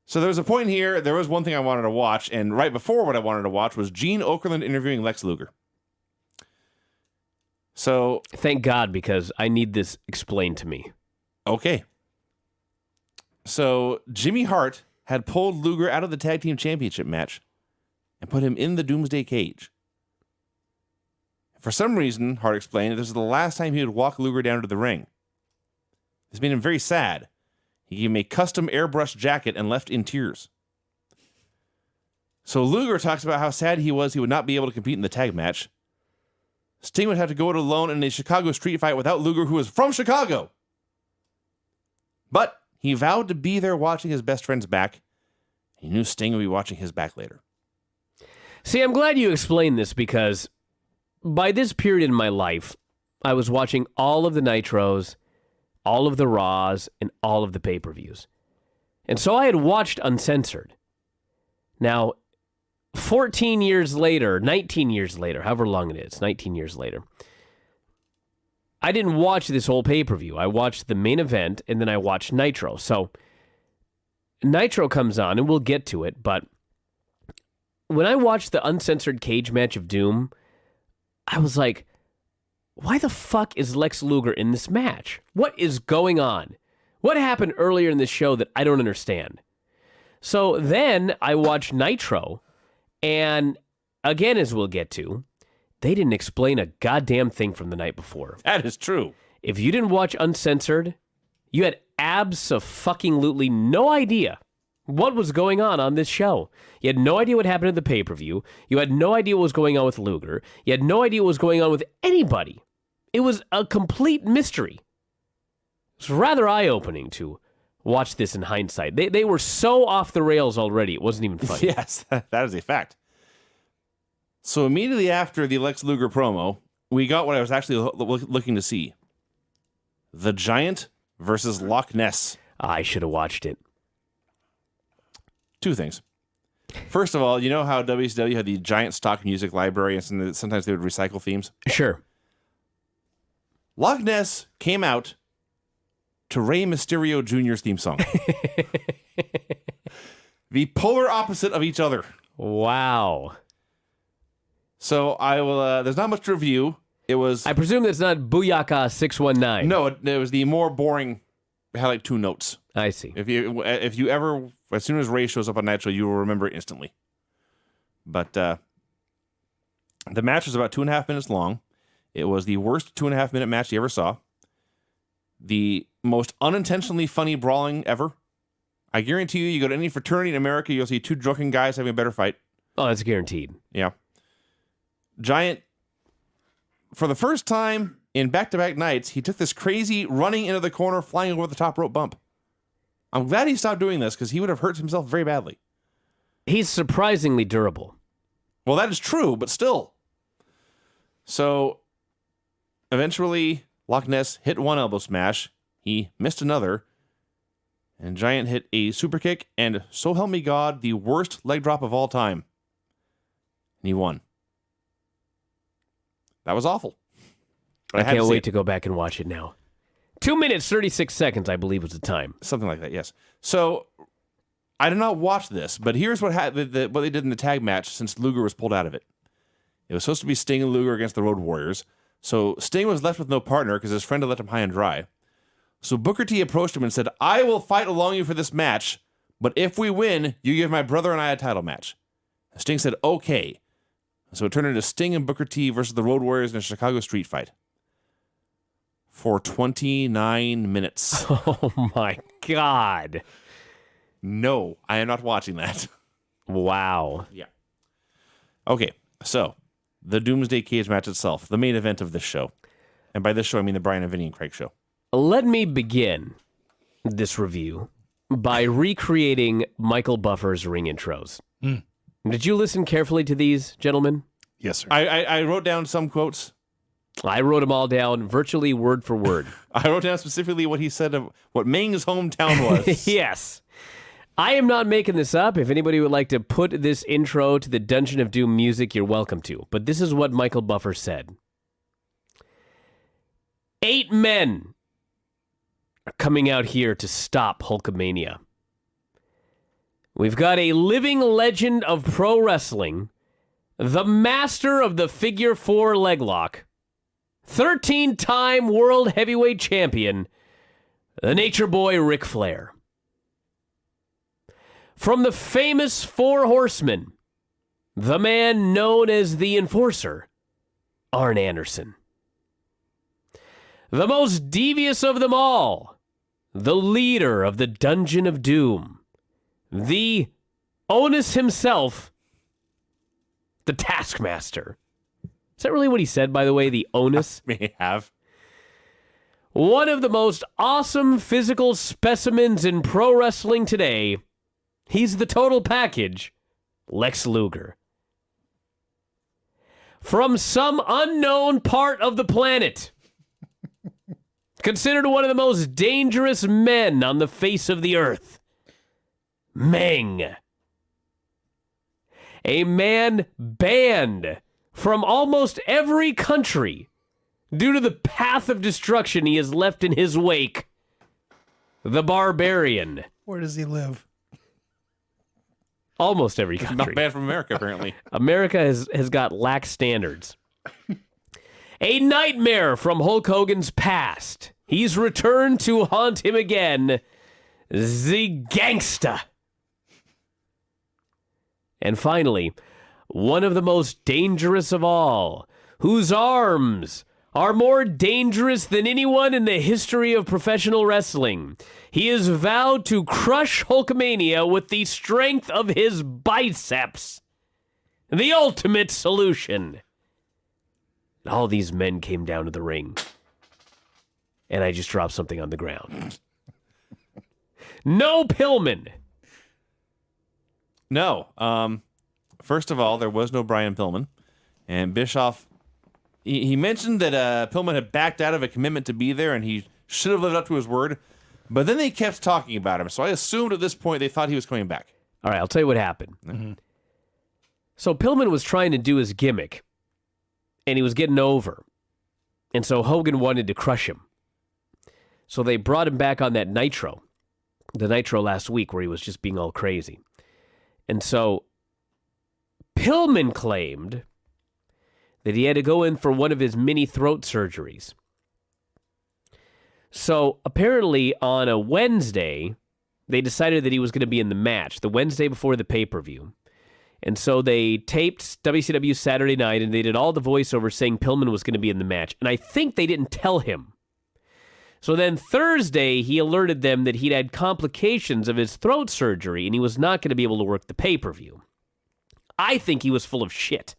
So there was a point here, there was one thing I wanted to watch, and right before what I wanted to watch was Gene Okerlund interviewing Lex Luger. So... Thank God, because I need this explained to me. Okay. So Jimmy Hart had pulled Luger out of the Tag Team Championship match and put him in the Doomsday cage. For some reason, Hart explained, this was the last time he would walk Luger down to the ring. This made him very sad. He gave him a custom airbrushed jacket and left in tears. So Luger talks about how sad he was he would not be able to compete in the tag match. Sting would have to go it alone in a Chicago street fight without Luger, who is from Chicago. But he vowed to be there watching his best friend's back. He knew Sting would be watching his back later. See, I'm glad you explained this because by this period in my life, I was watching all of the Nitros, all of the Raws, and all of the pay-per-views. And so I had watched Uncensored. Now, 14 years later, 19 years later, however long it is, 19 years later, I didn't watch this whole pay-per-view. I watched the main event, and then I watched Nitro. So Nitro comes on, and we'll get to it, but when I watched the Uncensored cage match of Doom, I was like, why the fuck is Lex Luger in this match? What is going on? What happened earlier in this show that I don't understand? So then I watched Nitro, and again, as we'll get to, they didn't explain a goddamn thing from the night before. That is true. If you didn't watch Uncensored, you had abso-fucking-lutely no idea what was going on this show. You had no idea what happened at the pay-per-view. You had no idea what was going on with Luger. You had no idea what was going on with anybody. It was a complete mystery. It's rather eye-opening to watch this in hindsight. They were so off the rails already, it wasn't even funny. Yes, that is a fact. So immediately after the Lex Luger promo, we got what I was actually looking to see. The Giant versus Loch Ness. I should have watched it. Two things. First of all, you know how WCW had the giant stock music library and sometimes they would recycle themes? Sure. Loch Ness came out to Rey Mysterio Jr.'s theme song. The polar opposite of each other. Wow. So I will. There's not much to review. It was. I presume that's not Booyaka 619. No, it was the more boring. It had like 2 notes. I see. If you ever, as soon as Ray shows up on Nitro, you will remember it instantly. But the match was about 2.5 minutes long. It was the worst 2.5 minute match you ever saw. The most unintentionally funny brawling ever. I guarantee you go to any fraternity in America, you'll see 2 drunken guys having a better fight. Oh, that's guaranteed. Yeah. Giant, for the first time in back-to-back nights, he took this crazy running into the corner, flying over the top rope bump. I'm glad he stopped doing this because he would have hurt himself very badly. He's surprisingly durable. Well, that is true, but still. So, eventually, Loch Ness hit 1 elbow smash. He missed another. And Giant hit a super kick and, so help me God, the worst leg drop of all time. And he won. That was awful. But I can't wait to go back and watch it now. 2 minutes, 36 seconds, I believe was the time. Something like that, yes. So, I did not watch this, but here's what what they did in the tag match since Luger was pulled out of it. It was supposed to be Sting and Luger against the Road Warriors. So, Sting was left with no partner because his friend had left him high and dry. So, Booker T approached him and said, I will fight along you for this match, but if we win, you give my brother and I a title match. Sting said, okay. So, it turned into Sting and Booker T versus the Road Warriors in a Chicago street fight. For 29 minutes. Oh, my God. No, I am not watching that. Wow. Yeah. Okay, so the Doomsday Cage match itself, the main event of this show. And by this show, I mean the Brian and Vinny and Craig show. Let me begin this review by recreating Michael Buffer's ring intros. Did you listen carefully to these, gentlemen? Yes, sir. I wrote down some quotes. I wrote them all down virtually word for word. I wrote down specifically what he said of what Ming's hometown was. Yes. I am not making this up. If anybody would like to put this intro to the Dungeon of Doom music, you're welcome to. But this is what Michael Buffer said. 8 men are coming out here to stop Hulkamania. We've got a living legend of pro wrestling, the master of the figure 4 leg lock, 13-time world heavyweight champion, the Nature Boy Ric Flair. From the famous 4 Horsemen, the man known as the Enforcer, Arn Anderson. The most devious of them all, the leader of the Dungeon of Doom, the Onus himself, the Taskmaster. Is that really what he said, by the way, the Onus? May have. One of the most awesome physical specimens in pro wrestling today. He's the total package, Lex Luger. From some unknown part of the planet. Considered one of the most dangerous men on the face of the earth. Meng. A man banned from almost every country due to the path of destruction he has left in his wake. The Barbarian. Where does he live? Almost every country. Not bad from America, apparently. America has got lax standards. A nightmare from Hulk Hogan's past. He's returned to haunt him again. The Gangsta. And finally, one of the most dangerous of all, whose arms are more dangerous than anyone in the history of professional wrestling. He has vowed to crush Hulkamania with the strength of his biceps. The ultimate solution. And all these men came down to the ring. And I just dropped something on the ground. No Pillman. No. First of all, there was no Brian Pillman. And Bischoff, he mentioned that Pillman had backed out of a commitment to be there and he should have lived up to his word. But then they kept talking about him. So I assumed at this point they thought he was coming back. All right, I'll tell you what happened. Mm-hmm. So Pillman was trying to do his gimmick, and he was getting over. And so Hogan wanted to crush him. So they brought him back on that Nitro, the Nitro last week where he was just being all crazy. And so Pillman claimed that he had to go in for one of his mini throat surgeries. So apparently on a Wednesday, they decided that he was going to be in the match, the Wednesday before the pay-per-view. And so they taped WCW Saturday night, and they did all the voiceovers saying Pillman was going to be in the match. And I think they didn't tell him. So then Thursday, he alerted them that he'd had complications of his throat surgery, and he was not going to be able to work the pay-per-view. I think he was full of shit.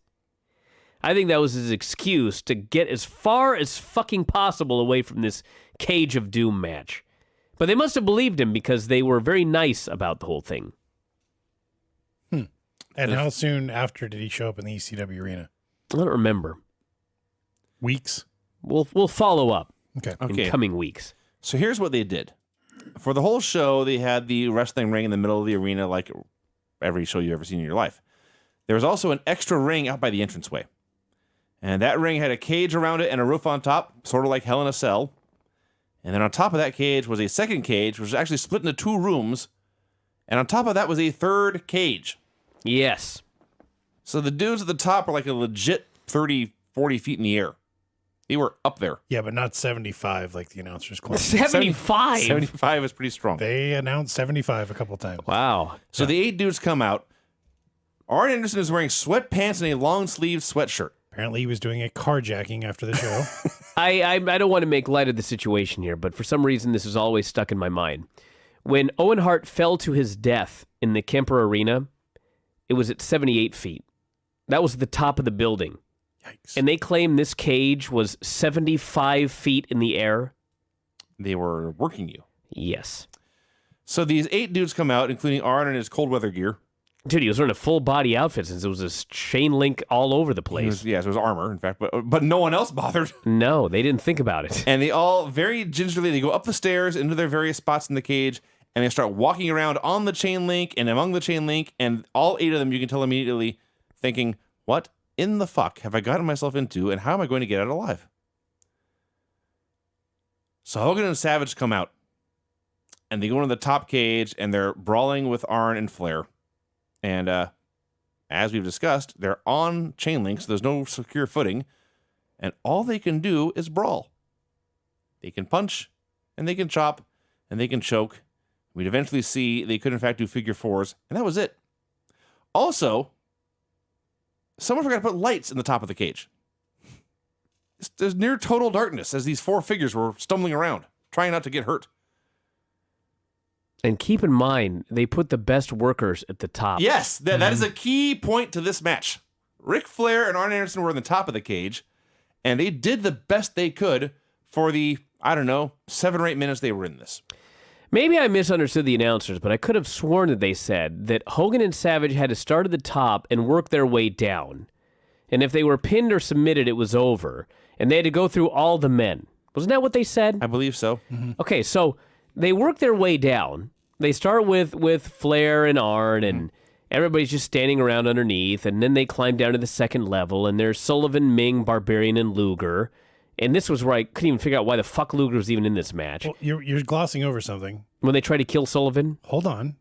I think that was his excuse to get as far as fucking possible away from this Cage of Doom match. But they must have believed him because they were very nice about the whole thing. And how soon after did he show up in the ECW arena? I don't remember. Weeks? We'll follow up Okay. in coming weeks. So here's what they did. For the whole show, they had the wrestling ring in the middle of the arena like every show you've ever seen in your life. There was also an extra ring out by the entranceway. And that ring had a cage around it and a roof on top, sort of like Hell in a Cell. And then on top of that cage was a second cage, which was actually split into 2 rooms. And on top of that was a third cage. Yes. So the dudes at the top were like a legit 30, 40 feet in the air. They were up there. Yeah, but not 75 like the announcers claimed. 75? 75 is pretty strong. They announced 75 a couple times. Wow. So the 8 dudes come out. Arn Anderson is wearing sweatpants and a long-sleeved sweatshirt. Apparently he was doing a carjacking after the show. I don't want to make light of the situation here, but for some reason this is always stuck in my mind. When Owen Hart fell to his death in the Kemper Arena, it was at 78 feet. That was the top of the building. Yikes. And they claim this cage was 75 feet in the air. They were working you. Yes. So these 8 dudes come out, including Arn in his cold weather gear. Dude, he was wearing a full body outfit since it was this chain link all over the place. It was armor, in fact, but no one else bothered. No, they didn't think about it. And they all, very gingerly, they go up the stairs into their various spots in the cage, and they start walking around on the chain link and among the chain link, and all 8 of them, you can tell immediately, thinking, what in the fuck have I gotten myself into, and how am I going to get out alive? So Hogan and Savage come out, and they go into the top cage, and they're brawling with Arn and Flair. And as we've discussed, they're on chain links, so there's no secure footing, and all they can do is brawl. They can punch, and they can chop, and they can choke. We'd eventually see they could, in fact, do figure 4s, and that was it. Also, someone forgot to put lights in the top of the cage. There's near total darkness as these 4 figures were stumbling around, trying not to get hurt. And keep in mind, they put the best workers at the top. Yes, that is a key point to this match. Ric Flair and Arn Anderson were in the top of the cage, and they did the best they could for the, 7 or 8 minutes they were in this. Maybe I misunderstood the announcers, but I could have sworn that they said that Hogan and Savage had to start at the top and work their way down. And if they were pinned or submitted, it was over. And they had to go through all the men. Wasn't that what they said? I believe so. Mm-hmm. Okay, so they work their way down. They start with Flair and Arn, and everybody's just standing around underneath, and then they climb down to the second level, and there's Sullivan, Ming, Barbarian, and Luger. And this was where I couldn't even figure out why the fuck Luger was even in this match. Well, you're glossing over something. When they tried to kill Sullivan? Hold on.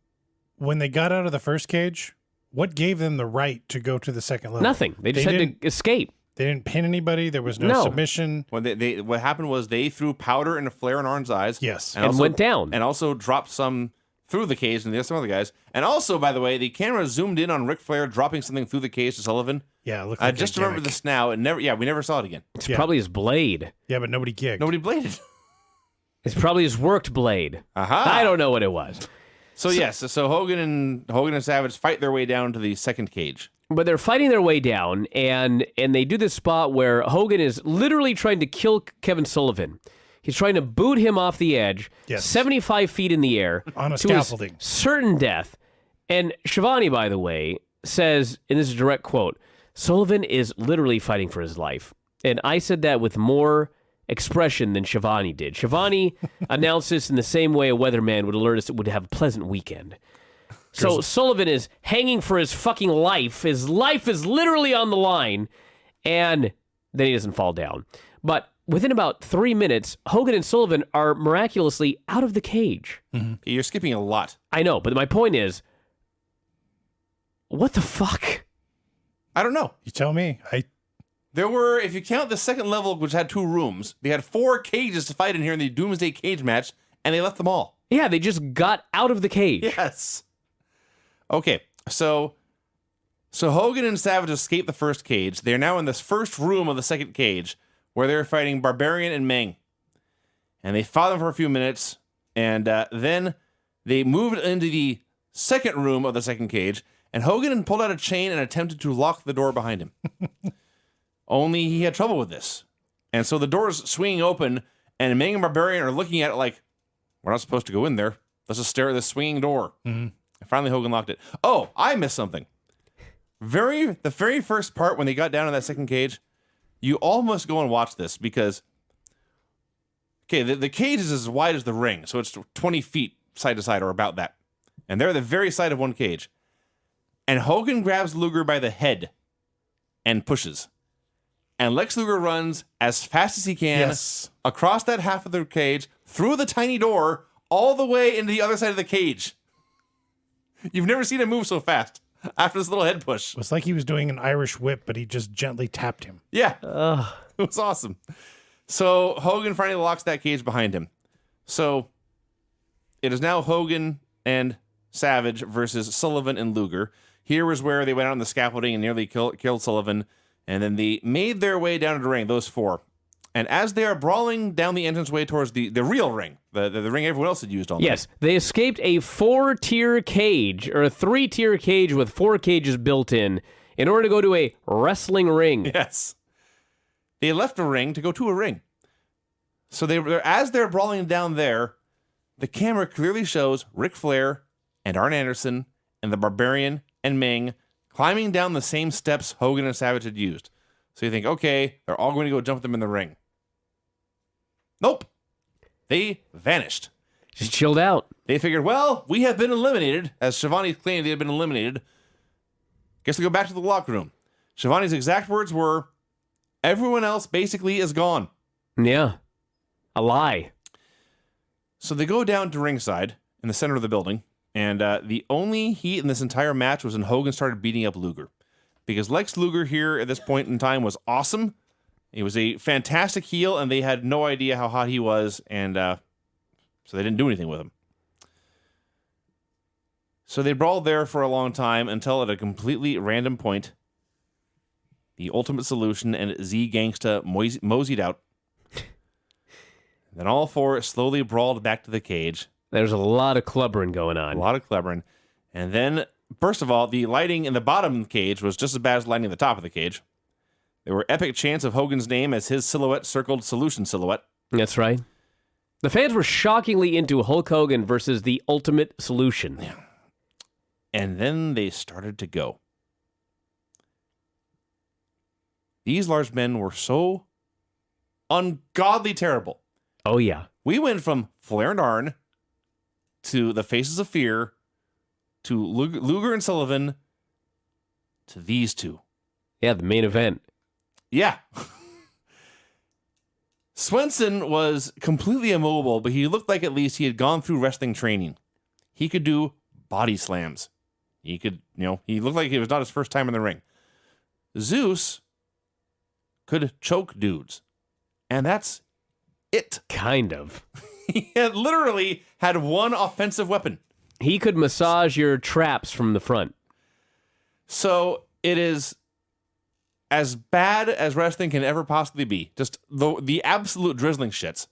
When they got out of the first cage, what gave them the right to go to the second level? Nothing. They just had to escape. They didn't pin anybody. There was no submission. When what happened was they threw powder into Flair and Arn's eyes. Yes. And went down. And also dropped some through the cage and some other guys. And also, by the way, the camera zoomed in on Ric Flair dropping something through the cage to Sullivan. Yeah, it looked I like just a remember gimmick. this now. And we never saw it again. It's probably his blade. Yeah, but nobody gigged. Nobody bladed. It's probably his worked blade. Aha. I don't know what it was. So Hogan and Savage fight their way down to the second cage. But they're fighting their way down, and they do this spot where Hogan is literally trying to kill Kevin Sullivan. He's trying to boot him off the edge, 75 feet in the air. On a to his scaffolding. certain death. And Shivani, by the way, says, and this is a direct quote, Sullivan is literally fighting for his life. And I said that with more expression than Shivani did. Shivani announced this in the same way a weatherman would alert us it would have a pleasant weekend. So Sullivan is hanging for his fucking life. His life is literally on the line. And then he doesn't fall down. But within about 3 minutes, Hogan and Sullivan are miraculously out of the cage. You're skipping a lot. I know, but my point is, what the fuck? I don't know. You tell me. There were, if you count the second level, which had 2 rooms, they had 4 cages to fight in here in the Doomsday cage match, and they left them all. Yeah, they just got out of the cage. Yes. Okay, so Hogan and Savage escaped the first cage. They're now in this first room of the second cage, where they're fighting Barbarian and Meng. And they fought them for a few minutes, and then they moved into the second room of the second cage, and Hogan pulled out a chain and attempted to lock the door behind him. Only he had trouble with this. And so the door's swinging open, and Meng and Barbarian are looking at it like, we're not supposed to go in there. Let's just stare at this swinging door. And finally, Hogan locked it. Oh, I missed something. The very first part when they got down in that second cage, you all must go and watch this because, okay, the cage is as wide as the ring, so it's 20 feet side to side or about that. And they're at the very side of one cage. And Hogan grabs Luger by the head and pushes. And Lex Luger runs as fast as he can across that half of the cage, through the tiny door, all the way into the other side of the cage. You've never seen him move so fast after this little head push. It was like he was doing an Irish whip, but he just gently tapped him. Yeah. It was awesome. So Hogan finally locks that cage behind him. So it is now Hogan and Savage versus Sullivan and Luger. Here was where they went out on the scaffolding and nearly killed Sullivan. And then they made their way down to the ring, those 4. And as they are brawling down the entranceway towards the real ring, the ring everyone else had used all night. Yes, they escaped a 4-tier cage, or a 3-tier cage with 4 cages built in order to go to a wrestling ring. Yes. They left a ring to go to a ring. So as they're brawling down there, the camera clearly shows Ric Flair and Arn Anderson and the Barbarian and Meng climbing down the same steps Hogan and Savage had used. So you think, okay, they're all going to go jump them in the ring. Nope. They vanished. Just chilled out. They figured, well, we have been eliminated, as Shivani claimed they had been eliminated. Guess we go back to the locker room. Shivani's exact words were, everyone else basically is gone. Yeah. A lie. So they go down to ringside in the center of the building, and the only heat in this entire match was when Hogan started beating up Luger. Because Lex Luger here at this point in time was awesome. He was a fantastic heel, and they had no idea how hot he was, and so they didn't do anything with him. So they brawled there for a long time until at a completely random point, the Ultimate Solution and Z Gangsta moseyed out. Then all 4 slowly brawled back to the cage. There's a lot of clubbering going on. A lot of clubbering. And then, first of all, the lighting in the bottom of the cage was just as bad as lighting at the top of the cage. There were epic chants of Hogan's name as his silhouette circled Solution silhouette. That's right. The fans were shockingly into Hulk Hogan versus the Ultimate Solution. Yeah. And then they started to go. These large men were so ungodly terrible. Oh, yeah. We went from Flair and Arn to the Faces of Fear to Luger and Sullivan to these 2. Yeah, the main event. Yeah. Swenson was completely immobile, but he looked like at least he had gone through wrestling training. He could do body slams. He could, he looked like it was not his first time in the ring. Zeus could choke dudes. And that's it. Kind of. He had literally had one offensive weapon. He could massage your traps from the front. So it is as bad as wrestling can ever possibly be. Just the absolute drizzling shits.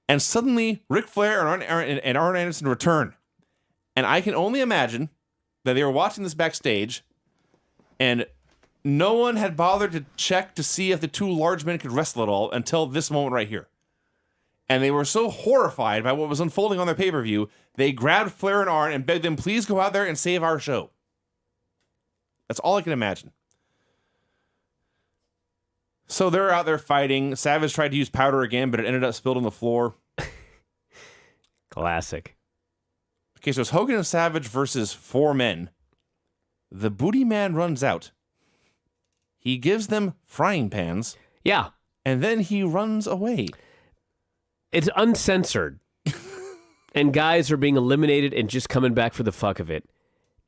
And suddenly, Ric Flair and Arn Anderson return. And I can only imagine that they were watching this backstage, and no one had bothered to check to see if the 2 large men could wrestle at all until this moment right here. And they were so horrified by what was unfolding on their pay-per-view, they grabbed Flair and Arn and begged them, please go out there and save our show. That's all I can imagine. So they're out there fighting. Savage tried to use powder again, but it ended up spilled on the floor. Classic. Okay, so it's Hogan and Savage versus 4 men. The booty man runs out. He gives them frying pans. Yeah. and then he runs away. It's uncensored. And guys are being eliminated and just coming back for the fuck of it.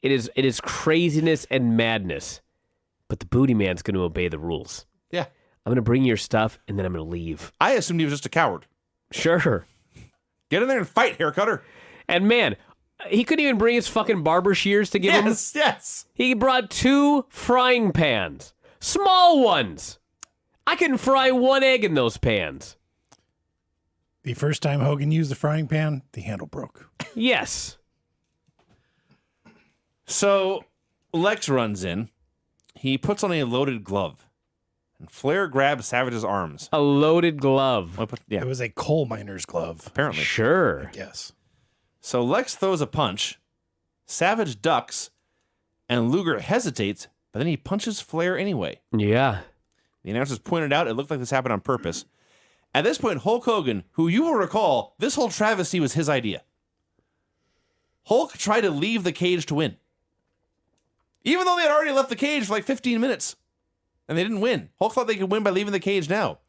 It is craziness and madness. But the booty man's going to obey the rules. Yeah. I'm going to bring your stuff, and then I'm going to leave. I assumed he was just a coward. Sure. Get in there and fight, haircutter. And man, he couldn't even bring his fucking barber shears to give him. Yes. He brought 2 frying pans. Small ones. I can fry 1 egg in those pans. The first time Hogan used the frying pan, the handle broke. Yes. So Lex runs in. He puts on a loaded glove. And Flair grabs Savage's arms. A loaded glove. It was a coal miner's glove. Apparently. Sure. Yes. So Lex throws a punch. Savage ducks. And Luger hesitates, but then he punches Flair anyway. Yeah. The announcers pointed out it looked like this happened on purpose. At this point, Hulk Hogan, who you will recall, this whole travesty was his idea. Hulk tried to leave the cage to win. Even though they had already left the cage for like 15 minutes. And they didn't win. Hulk thought they could win by leaving the cage now.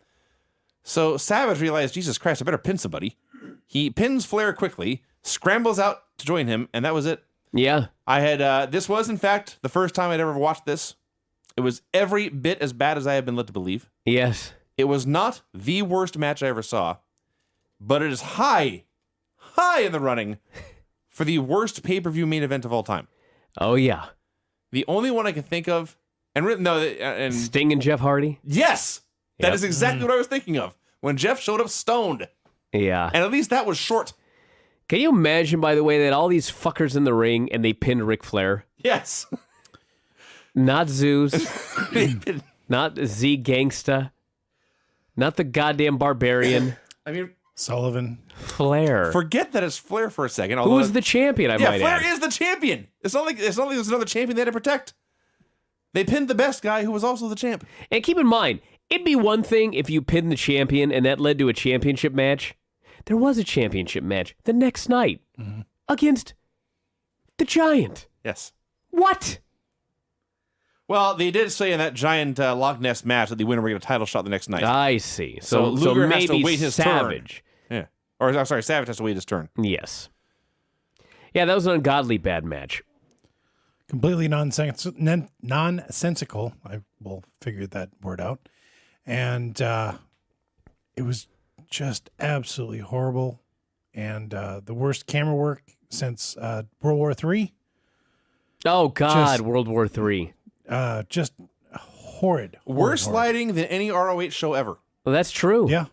So Savage realized, Jesus Christ, I better pin somebody. He pins Flair quickly, scrambles out to join him, and that was it. Yeah. I had, this was, in fact, the first time I'd ever watched this. It was every bit as bad as I have been led to believe. Yes. It was not the worst match I ever saw, but it is high in the running for the worst pay-per-view main event of all time. Oh, yeah. The only one I can think of, and Sting and Jeff Hardy? yes, that Yep. is exactly what I was thinking of. When Jeff showed up stoned, Yeah. and at least that was short. Can you imagine, by the way, that all these fuckers in the ring and they pinned Ric Flair? Yes. Not Zeus. Not Z Gangsta. Not the goddamn Barbarian. I mean, Sullivan. Flair. forget that it's Flair for a second. Who was the champion, I Yeah, might Flair add. is the champion. It's not like there's another champion they had to protect. They pinned the best guy who was also the champ. And keep in mind, it'd be one thing if you pinned the champion and that led to a championship match. There was a championship match the next night against the Giant. Yes. What? Well, they did say in that giant Loch Ness match that the winner would get a title shot the next night. I see. So Luger has to maybe wait his Savage. Yeah. Or, I'm sorry, Savage has to wait his turn. Yes. Yeah, that was an ungodly bad match. Completely nonsensical. I will figure that word out. And it was just absolutely horrible. And the worst camera work since World War III. Oh, God, Just- World War III. Just horrid. Worse horrid. lighting than any ROH show ever. Well, that's true. Yeah.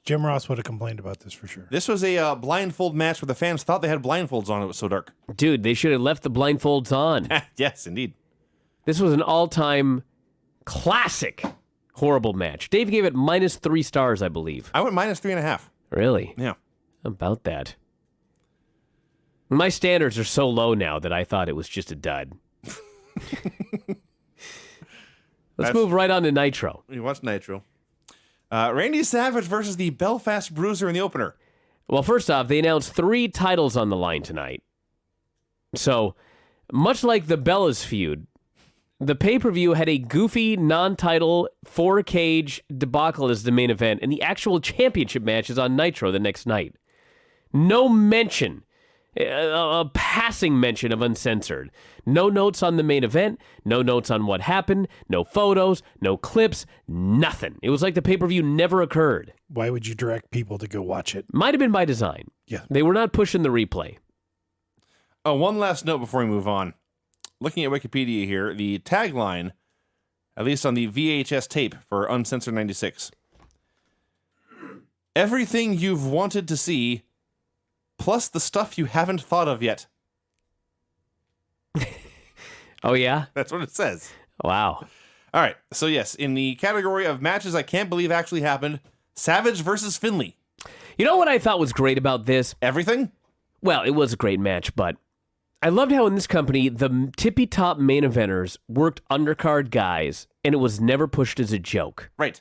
Jim Ross would have complained about this for sure. This was a blindfold match where the fans thought they had blindfolds on. It was so dark. Dude, they should have left the blindfolds on. Yes, indeed. This was an all-time classic horrible match. Dave gave it -3 stars, I believe. I went -3.5. Really? Yeah. About that. My standards are so low now that I thought it was just a dud. Let's move right on to Nitro. You watch Nitro. Randy Savage versus the Belfast Bruiser in the opener. Well, first off, they announced 3 titles on the line tonight. So, much like the Bellas feud, the pay-per-view had a goofy, non-title, 4-cage debacle as the main event, and the actual championship match is on Nitro the next night. No mention, a passing mention of Uncensored. No notes on the main event, no notes on what happened, no photos, no clips, nothing. It was like the pay-per-view never occurred. Why would you direct people to go watch it? Might have been by design. Yeah. They were not pushing the replay. Oh, one last note before we move on. Looking at Wikipedia here, the tagline, at least on the VHS tape for Uncensored 96. Everything you've wanted to see, plus the stuff you haven't thought of yet. Oh, yeah? That's what it says. Wow. All right. So, yes, in the category of matches I can't believe actually happened, Savage versus Finley. You know what I thought was great about this? Everything? Well, it was a great match, but I loved how in this company, the tippy-top main eventers worked undercard guys, and it was never pushed as a joke. Right.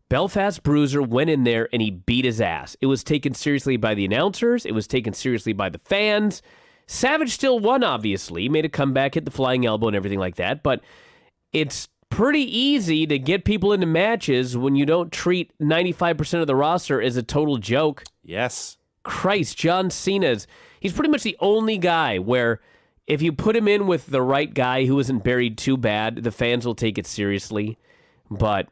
Belfast Bruiser went in there and he beat his ass. It was taken seriously by the announcers. It was taken seriously by the fans. Savage still won, obviously. Made a comeback, hit the flying elbow and everything like that, but it's pretty easy to get people into matches when you don't treat 95% of the roster as a total joke. Yes. Christ, John Cena's, he's pretty much the only guy where if you put him in with the right guy who isn't buried too bad, the fans will take it seriously. But,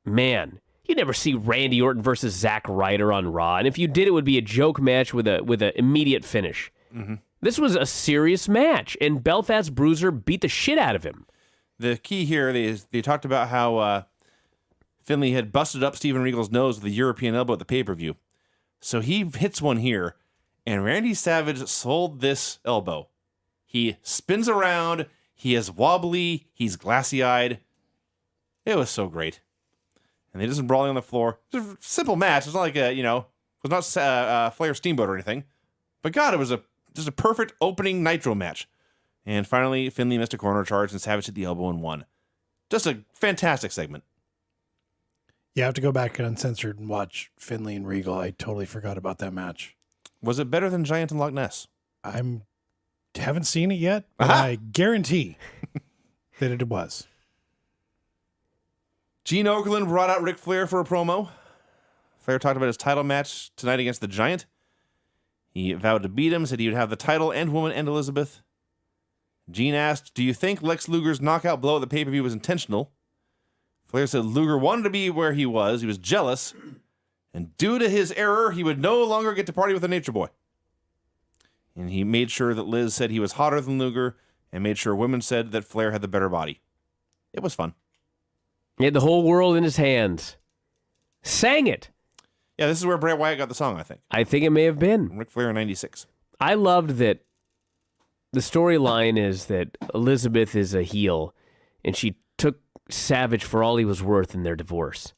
man, you never see Randy Orton versus Zack Ryder on Raw. And if you did, it would be a joke match with an immediate finish. Mm-hmm. This was a serious match, and Belfast Bruiser beat the shit out of him. The key here is they talked about how Finley had busted up Steven Regal's nose with a European elbow at the pay-per-view. So he hits one here, and Randy Savage sold this elbow. He spins around, he is wobbly, he's glassy-eyed. It was so great. And they just brawling on the floor. It was a simple match. It's not like it was not Flair Steamboat or anything. But God, it was just a perfect opening Nitro match. And finally, Finley missed a corner charge and Savage hit the elbow and won. Just a fantastic segment. You have to go back and Uncensored and watch Finley and Regal. I totally forgot about that match. Was it better than Giant and Loch Ness? I haven't seen it yet, but I guarantee that it was. Gene Okerlund brought out Ric Flair for a promo. Flair talked about his title match tonight against the Giant. He vowed to beat him, said he would have the title and woman and Elizabeth. Gene asked, do you think Lex Luger's knockout blow at the pay-per-view was intentional? Flair said Luger wanted to be where he was jealous, and due to his error, he would no longer get to party with the Nature Boy. And he made sure that Liz said he was hotter than Luger, and made sure women said that Flair had the better body. It was fun. He had the whole world in his hands. Sang it. Yeah, this is where Bray Wyatt got the song, I think. I think it may have been. Ric Flair in 96. I loved that the storyline is that Elizabeth is a heel, and she took Savage for all he was worth in their divorce.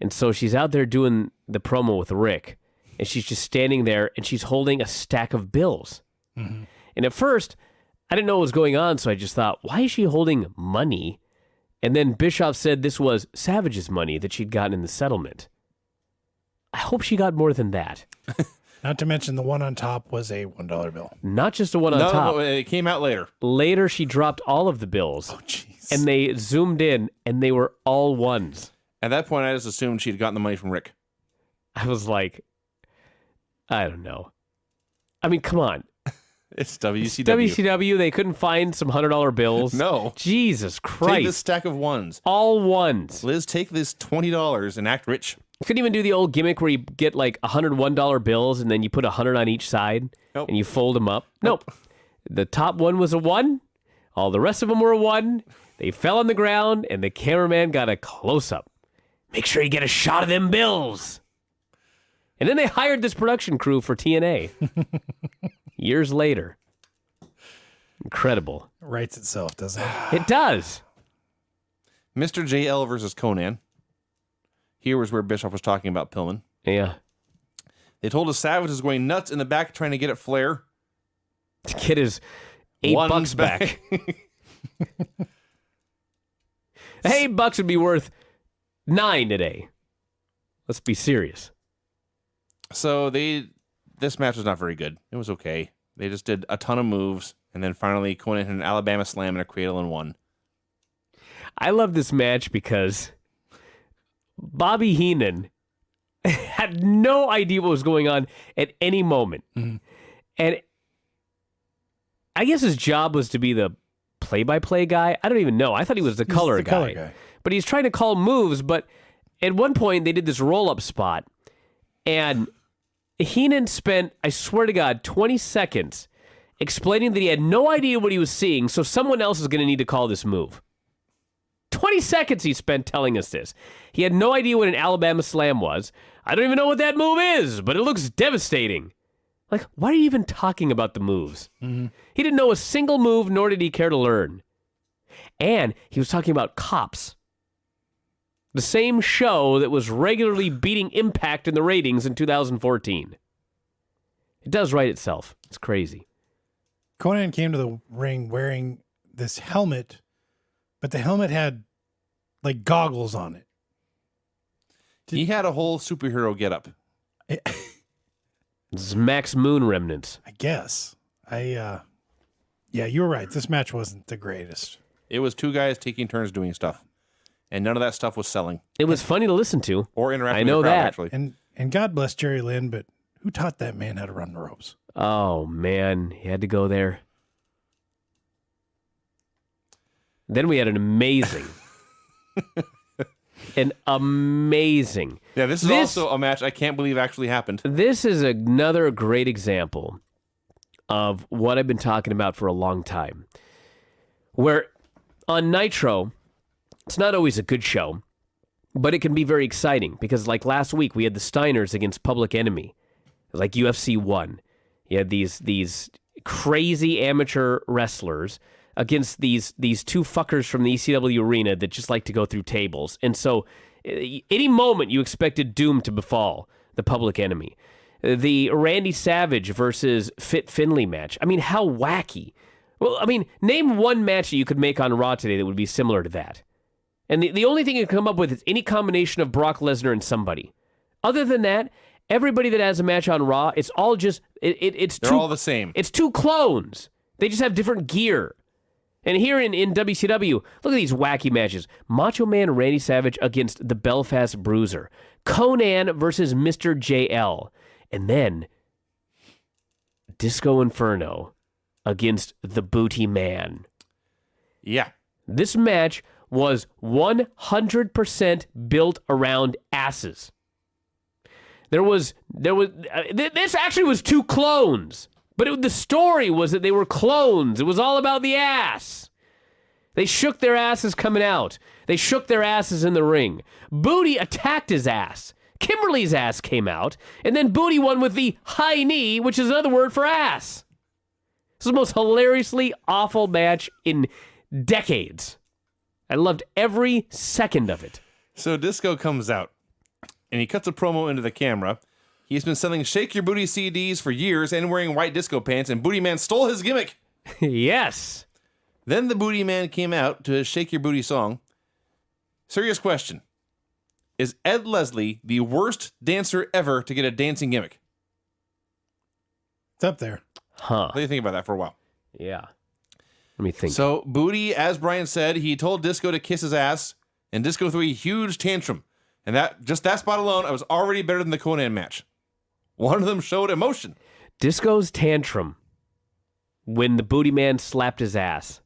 And so she's out there doing the promo with Rick, and she's just standing there, and she's holding a stack of bills. Mm-hmm. And at first, I didn't know what was going on, so I just thought, why is she holding money? And then Bischoff said this was Savage's money that she'd gotten in the settlement. I hope she got more than that. Not to mention the one on top was a $1 bill. Not just a one on top. No, it came out later. Later, she dropped all of the bills. Oh, jeez. And they zoomed in, and they were all ones. At that point, I just assumed she'd gotten the money from Rick. I was like, I don't know. I mean, come on. It's WCW. It's WCW, they couldn't find some $100 bills. No. Jesus Christ. Take this stack of ones. All ones. Liz, take this $20 and act rich. You couldn't even do the old gimmick where you get like $101 bills and then you put 100 on each side and you fold them up. Nope. The top one was a 1. All the rest of them were a 1. They fell on the ground and the cameraman got a close-up. Make sure you get a shot of them bills. And then they hired this production crew for TNA. Years later. Incredible. It writes itself, doesn't it? It does. Mr. JL versus Conan. Here was where Bischoff was talking about Pillman. Yeah. They told us Savage was going nuts in the back trying to get at Flair. To get his $8 back. $8 would be worth $9 today. Let's be serious. So this match was not very good. It was okay. They just did a ton of moves, and then finally Conan hit an Alabama slam and a cradle and won. I love this match because Bobby Heenan had no idea what was going on at any moment. Mm-hmm. And I guess his job was to be the play-by-play guy. I don't even know. I thought he was the color guy. But he's trying to call moves, but at one point they did this roll-up spot, and Heenan spent, I swear to God, 20 seconds explaining that he had no idea what he was seeing, so someone else is going to need to call this move. 20 seconds he spent telling us this. He had no idea what an Alabama slam was. I don't even know what that move is, but it looks devastating. Like, why are you even talking about the moves? Mm-hmm. He didn't know a single move, nor did he care to learn. And he was talking about Cops. The same show that was regularly beating Impact in the ratings in 2014. It does write itself. It's crazy. Conan came to the ring wearing this helmet, but the helmet had like goggles on it. He had a whole superhero getup. This is Max Moon remnants. I guess. Yeah, you were right. This match wasn't the greatest. It was two guys taking turns doing stuff. And none of that stuff was selling. It was funny to listen to. Or interacting I know with the crowd, that. actually. And God bless Jerry Lynn, but who taught that man how to run the ropes? Oh, man. He had to go there. Then we had an amazing... Yeah, this is also a match I can't believe actually happened. This is another great example of what I've been talking about for a long time. Where on Nitro, it's not always a good show, but it can be very exciting because like last week we had the Steiners against Public Enemy, like UFC 1. You had these crazy amateur wrestlers against these two fuckers from the ECW arena that just like to go through tables. And so any moment you expected doom to befall the Public Enemy. The Randy Savage versus Fit Finley match. I mean, how wacky. Well, I mean, name one match that you could make on Raw today that would be similar to that. And the only thing you can come up with is any combination of Brock Lesnar and somebody. Other than that, everybody that has a match on Raw, it's all just... They're all the same. It's two clones. They just have different gear. And here in WCW, look at these wacky matches. Macho Man Randy Savage against the Belfast Bruiser. Conan versus Mr. JL. And then Disco Inferno against the Booty Man. Yeah. This match was 100% built around asses. This actually was two clones. But the story was that they were clones. It was all about the ass. They shook their asses coming out. They shook their asses in the ring. Booty attacked his ass. Kimberly's ass came out. And then Booty won with the high knee, which is another word for ass. This is the most hilariously awful match in decades. I loved every second of it. So Disco comes out, and he cuts a promo into the camera. He's been selling Shake Your Booty CDs for years and wearing white disco pants, and Booty Man stole his gimmick. Yes. Then the Booty Man came out to his Shake Your Booty song. Serious question. Is Ed Leslie the worst dancer ever to get a dancing gimmick? It's up there. Huh. What do you think about that for a while? Yeah. Let me think. So Booty, as Brian said, he told Disco to kiss his ass, and Disco threw a huge tantrum. And that spot alone, I was already better than the Conan match. One of them showed emotion. Disco's tantrum when the Booty Man slapped his ass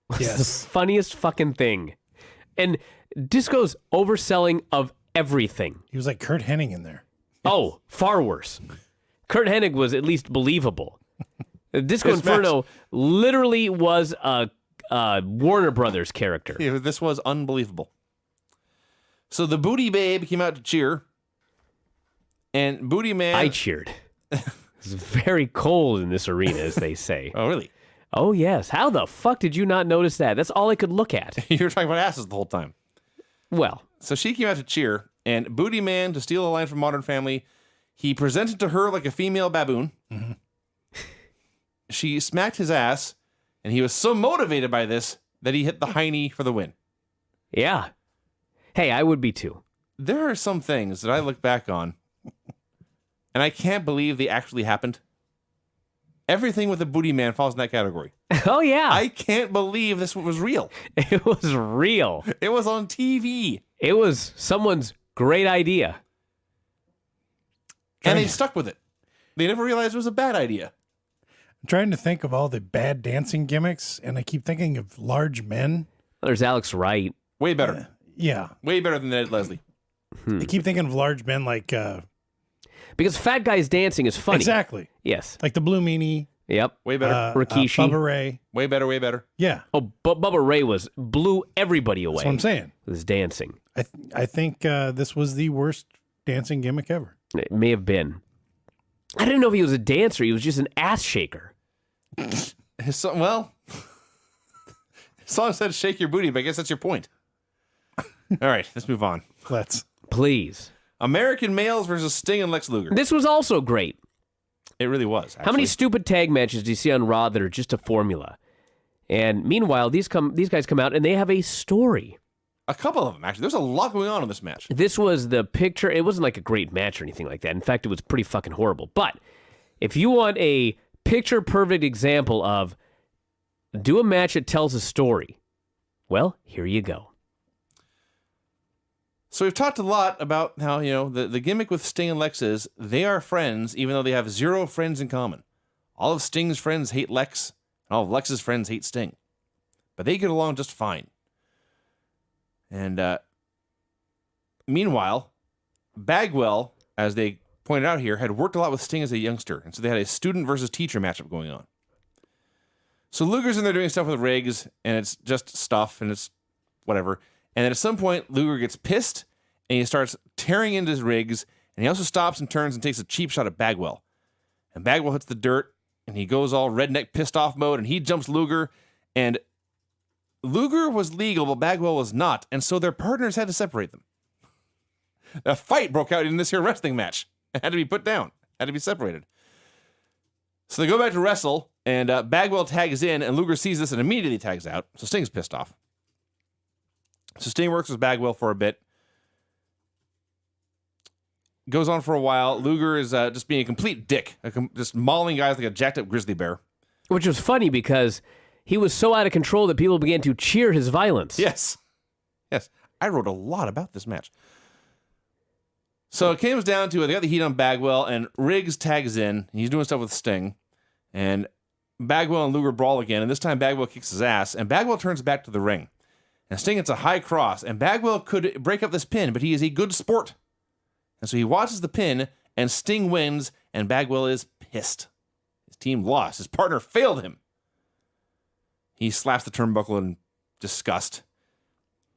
was Yes. the funniest fucking thing. And Disco's overselling of everything. He was like Kurt Hennig in there. Oh, far worse. Kurt Hennig was at least believable. Disco This Inferno literally was a Warner Brothers character. Yeah, this was unbelievable. So the Booty Babe came out to cheer. And Booty Man... I cheered. It's very cold in this arena, as they say. Oh, really? Oh, yes. How the fuck did you not notice that? That's all I could look at. You were talking about asses the whole time. Well, So she came out to cheer, and Booty Man, to steal a line from Modern Family, he presented to her like a female baboon. Mm-hmm. She smacked his ass, and he was so motivated by this that he hit the high knee for the win. yeah. Hey, I would be too. There are some things that I look back on, and I can't believe they actually happened. Everything with the Booty Man falls in that category. Oh, yeah. I can't believe this was real. It was real. It was on TV. It was someone's great idea. And they stuck with it. They never realized it was a bad idea. I'm trying to think of all the bad dancing gimmicks, and I keep thinking of large men. There's Alex Wright. Way better. Yeah. Way better than Ed Leslie. I keep thinking of large men like... Because fat guys dancing is funny. Exactly. Yes. Like the Blue Meanie. Yep. Way better. Rikishi. Bubba Ray. Way better, way better. Yeah. Oh, but Bubba Ray blew everybody away. That's what I'm saying. With his dancing. I think this was the worst dancing gimmick ever. It may have been. I didn't know if he was a dancer. He was just an ass shaker. His song, well, his song said shake your booty, but I guess that's your point. All right, let's move on. Let's. Please. American Males versus Sting and Lex Luger. This was also great. It really was, actually. How many stupid tag matches do you see on Raw that are just a formula? And meanwhile, these guys come out and they have a story. A couple of them, actually. There's a lot going on in this match. This was the picture. It wasn't like a great match or anything like that. In fact, it was pretty fucking horrible. But if you want a picture-perfect example of do a match that tells a story, Well, here you go. So we've talked a lot about how, the gimmick with Sting and Lex is they are friends, even though they have zero friends in common. All of Sting's friends hate Lex, and all of Lex's friends hate Sting. But they get along just fine. And meanwhile, Bagwell, as they pointed out here, had worked a lot with Sting as a youngster, and so they had a student versus teacher matchup going on. So Luger's in there doing stuff with Riggs, and it's just stuff, and it's whatever. And then at some point, Luger gets pissed, and he starts tearing into his Riggs, and he also stops and turns and takes a cheap shot at Bagwell. And Bagwell hits the dirt, and he goes all redneck pissed off mode, and he jumps Luger, and Luger was legal, but Bagwell was not, and so their partners had to separate them. A fight broke out in this here wrestling match. It had to be put down, had to be separated. So they go back to wrestle, and Bagwell tags in, and Luger sees this and immediately tags out, so Sting's pissed off. So Sting works with Bagwell for a bit. Goes on for a while. Luger is just being a complete dick, just mauling guys like a jacked-up grizzly bear. Which was funny because he was so out of control that people began to cheer his violence. Yes. I wrote a lot about this match. So it comes down to it. They got the heat on Bagwell, and Riggs tags in. He's doing stuff with Sting. And Bagwell and Luger brawl again, and this time Bagwell kicks his ass, and Bagwell turns back to the ring. And Sting gets a high cross, and Bagwell could break up this pin, but he is a good sport. And so he watches the pin, and Sting wins, and Bagwell is pissed. His team lost. His partner failed him. He slaps the turnbuckle in disgust.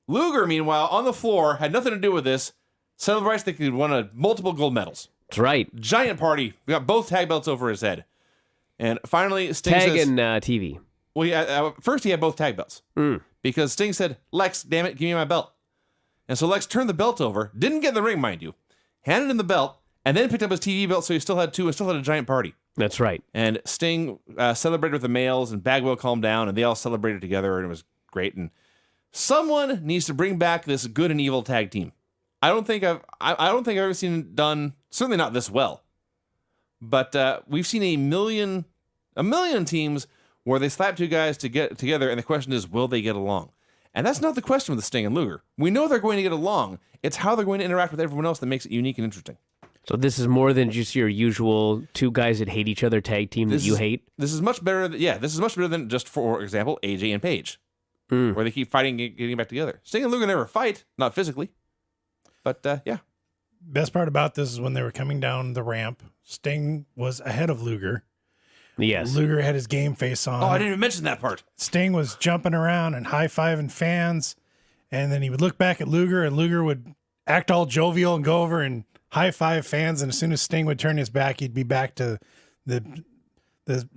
Luger, meanwhile, on the floor, had nothing to do with this, celebrates that he won multiple gold medals. That's right. Giant party. We got both tag belts over his head. And finally, Sting Tag says... and TV. Well, first he had both tag belts. Because Sting said, Lex, damn it, give me my belt. And so Lex turned the belt over, didn't get in the ring, mind you, handed him the belt, and then picked up his TV belt, so he still had two and still had a giant party. That's right. And Sting celebrated with the males, and Bagwell calmed down, and they all celebrated together, and it was great. And someone needs to bring back this good and evil tag team. I don't think I've ever seen it done, certainly not this well. But we've seen a million teams where they slap two guys to get together, and the question is, will they get along? And that's not the question with Sting and Luger. We know they're going to get along. It's how they're going to interact with everyone else that makes it unique and interesting. So this is more than just your usual two guys that hate each other tag team that you hate? This is much better. This is much better than just, for example, AJ and Paige, where they keep fighting and getting back together. Sting and Luger never fight, not physically. But, yeah. Best part about this is when they were coming down the ramp, Sting was ahead of Luger. Yes. Luger had his game face on. Oh, I didn't even mention that part. Sting was jumping around and high-fiving fans, and then he would look back at Luger, and Luger would act all jovial and go over and high-five fans, and as soon as Sting would turn his back, he'd be back to the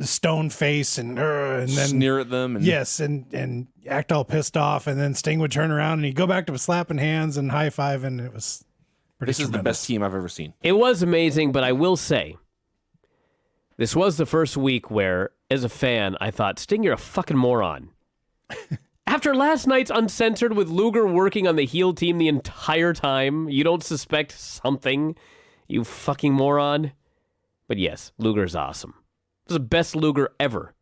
stone face and then sneer at them. And... Yes, and act all pissed off, and then Sting would turn around, and he'd go back to slapping hands and high-fiving, and it was pretty This is the best team I've ever seen. It was amazing, but I will say, this was the first week where, as a fan, I thought, Sting, you're a fucking moron. After last night's Uncensored with Luger working on the heel team the entire time, you don't suspect something, you fucking moron? But yes, Luger's awesome. It was the best Luger ever.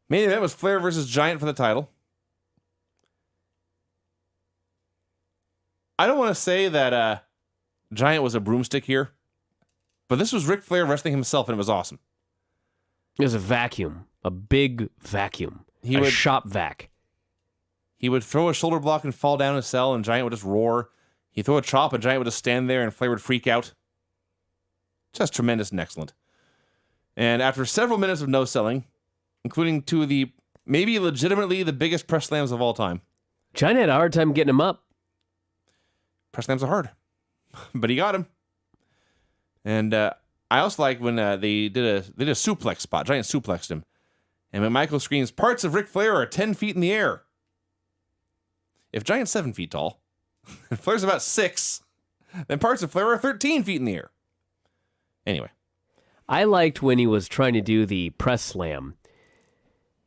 Main event was Flair versus Giant for the title. I don't want to say that Giant was a broomstick here, but this was Ric Flair wrestling himself, and it was awesome. It was a vacuum, a big vacuum, shop vac. He would throw a shoulder block and fall down his cell, and Giant would just roar. He'd throw a chop, and Giant would just stand there, and Flair would freak out. Just tremendous and excellent. And after several minutes of no-selling, including two of the, maybe legitimately the biggest press slams of all time. Giant had a hard time getting him up. Press slams are hard, but he got him. And I also like when they did a suplex spot. Giant suplexed him. And when Michael screams, parts of Ric Flair are 10 feet in the air. If Giant's 7 feet tall, and Flair's about 6, then parts of Flair are 13 feet in the air. Anyway. I liked when he was trying to do the press slam.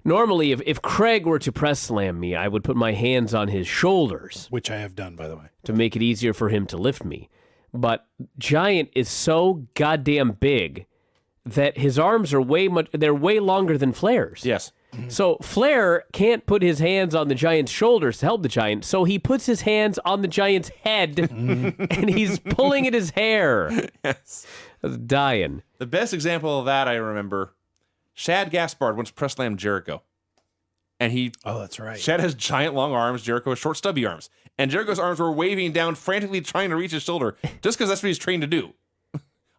Normally, if Craig were to press slam me, I would put my hands on his shoulders. Which I have done, by the way. To make it easier for him to lift me. But Giant is so goddamn big that his arms are way longer than Flair's. Yes. So Flair can't put his hands on the giant's shoulders to help the giant, so he puts his hands on the giant's head, and he's pulling at his hair. Yes. I was dying. The best example of that I remember, Shad Gaspard once press slammed Jericho. And Oh, that's right. Shad has giant long arms, Jericho has short stubby arms. And Jericho's arms were waving down, frantically trying to reach his shoulder, just because that's what he's trained to do.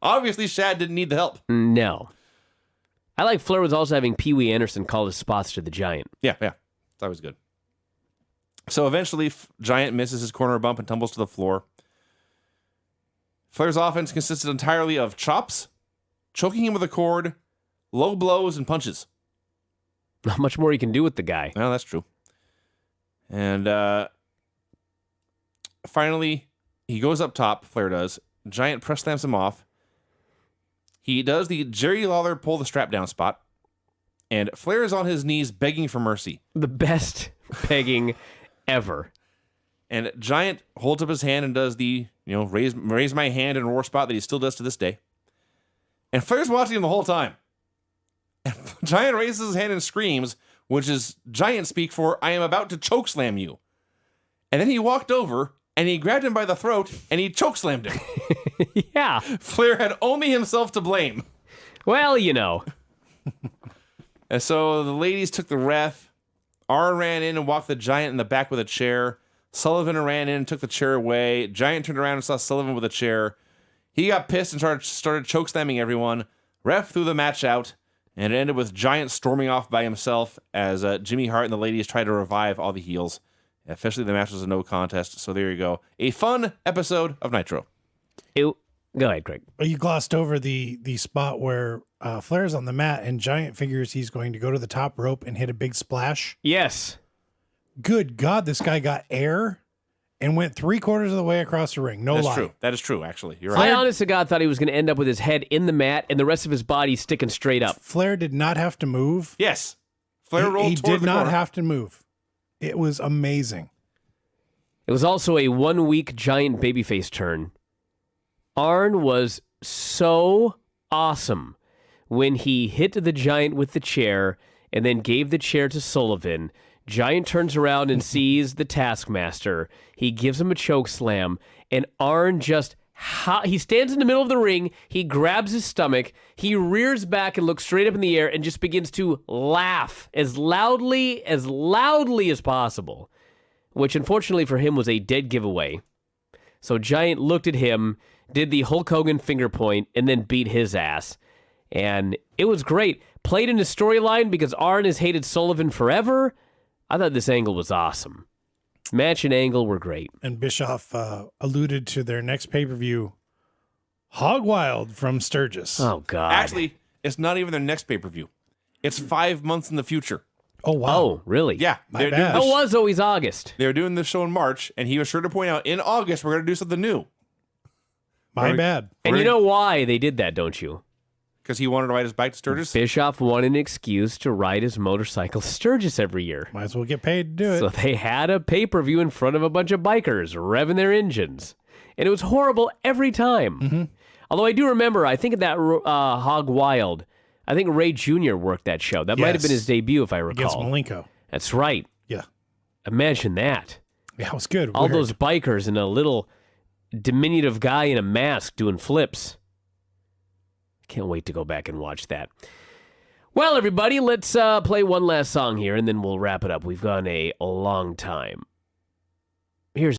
Obviously, Shad didn't need the help. No. I like Flair was also having Pee Wee Anderson call his spots to the giant. Yeah. It's always good. So eventually, Giant misses his corner bump and tumbles to the floor. Flair's offense consisted entirely of chops, choking him with a cord, low blows, and punches. Not much more you can do with the guy. Well, that's true. And finally, he goes up top, Flair does. Giant press slams him off. He does the Jerry Lawler pull the strap down spot. And Flair is on his knees begging for mercy. The best begging ever. And Giant holds up his hand and does the, raise my hand and roar spot that he still does to this day. And Flair's watching him the whole time. And Giant raises his hand and screams, which is Giant speak for, I am about to chokeslam you. And then he walked over and he grabbed him by the throat and he chokeslammed him. Yeah. Flair had only himself to blame. Well, And so the ladies took the ref. Arn ran in and walked the Giant in the back with a chair. Sullivan ran in and took the chair away. Giant turned around and saw Sullivan with a chair. He got pissed and started chokeslamming everyone. Ref threw the match out, and it ended with Giant storming off by himself as Jimmy Hart and the ladies tried to revive all the heels. Officially, the match was a no contest, so there you go. A fun episode of Nitro. Go ahead, Craig. You glossed over the spot where Flair's on the mat and Giant figures he's going to go to the top rope and hit a big splash. Yes. Good God, this guy got air and went 3/4 of the way across the ring. No That's lie. true. That is true, actually. You're I right. honest to God thought he was going to end up with his head in the mat and the rest of his body sticking straight up. Flair did not have to move. Yes. Flair rolled He toward did the not corner. have to move. It was amazing. It was also a 1 week Giant babyface turn. Arn was so awesome when he hit the Giant with the chair and then gave the chair to Sullivan. Giant turns around and sees the Taskmaster. He gives him a choke slam, and Arn just... he stands in the middle of the ring, he grabs his stomach, he rears back and looks straight up in the air and just begins to laugh as loudly as possible, which unfortunately for him was a dead giveaway. So Giant looked at him, did the Hulk Hogan finger point, and then beat his ass. And it was great. Played in a storyline because Arn has hated Sullivan forever. I thought this angle was awesome. Match and angle were great. And Bischoff alluded to their next pay-per-view, Hog Wild from Sturgis. Oh, God. Actually, it's not even their next pay-per-view. It's 5 months in the future. Oh, wow. Oh, really? Yeah. My bad. doing It this, was always August. they were doing this show in March, and he was sure to point out, in August, we're going to do something new. My Right. bad. And you know why they did that, don't you? Because he wanted to ride his bike to Sturgis. Bischoff wanted an excuse to ride his motorcycle to Sturgis every year. Might as well get paid to do it. So they had a pay-per-view in front of a bunch of bikers revving their engines. And it was horrible every time. Mm-hmm. Although I do remember, I think at that Hog Wild, I think Ray Jr. worked that show. That might have been Yes. his debut, if I Against recall. Malenko. That's right. Yeah. Imagine that. Yeah, it was good. All Weird. those bikers and a little diminutive guy in a mask doing flips. Can't wait to go back and watch that. Well, everybody, let's play one last song here, and then we'll wrap it up. We've gone a long time.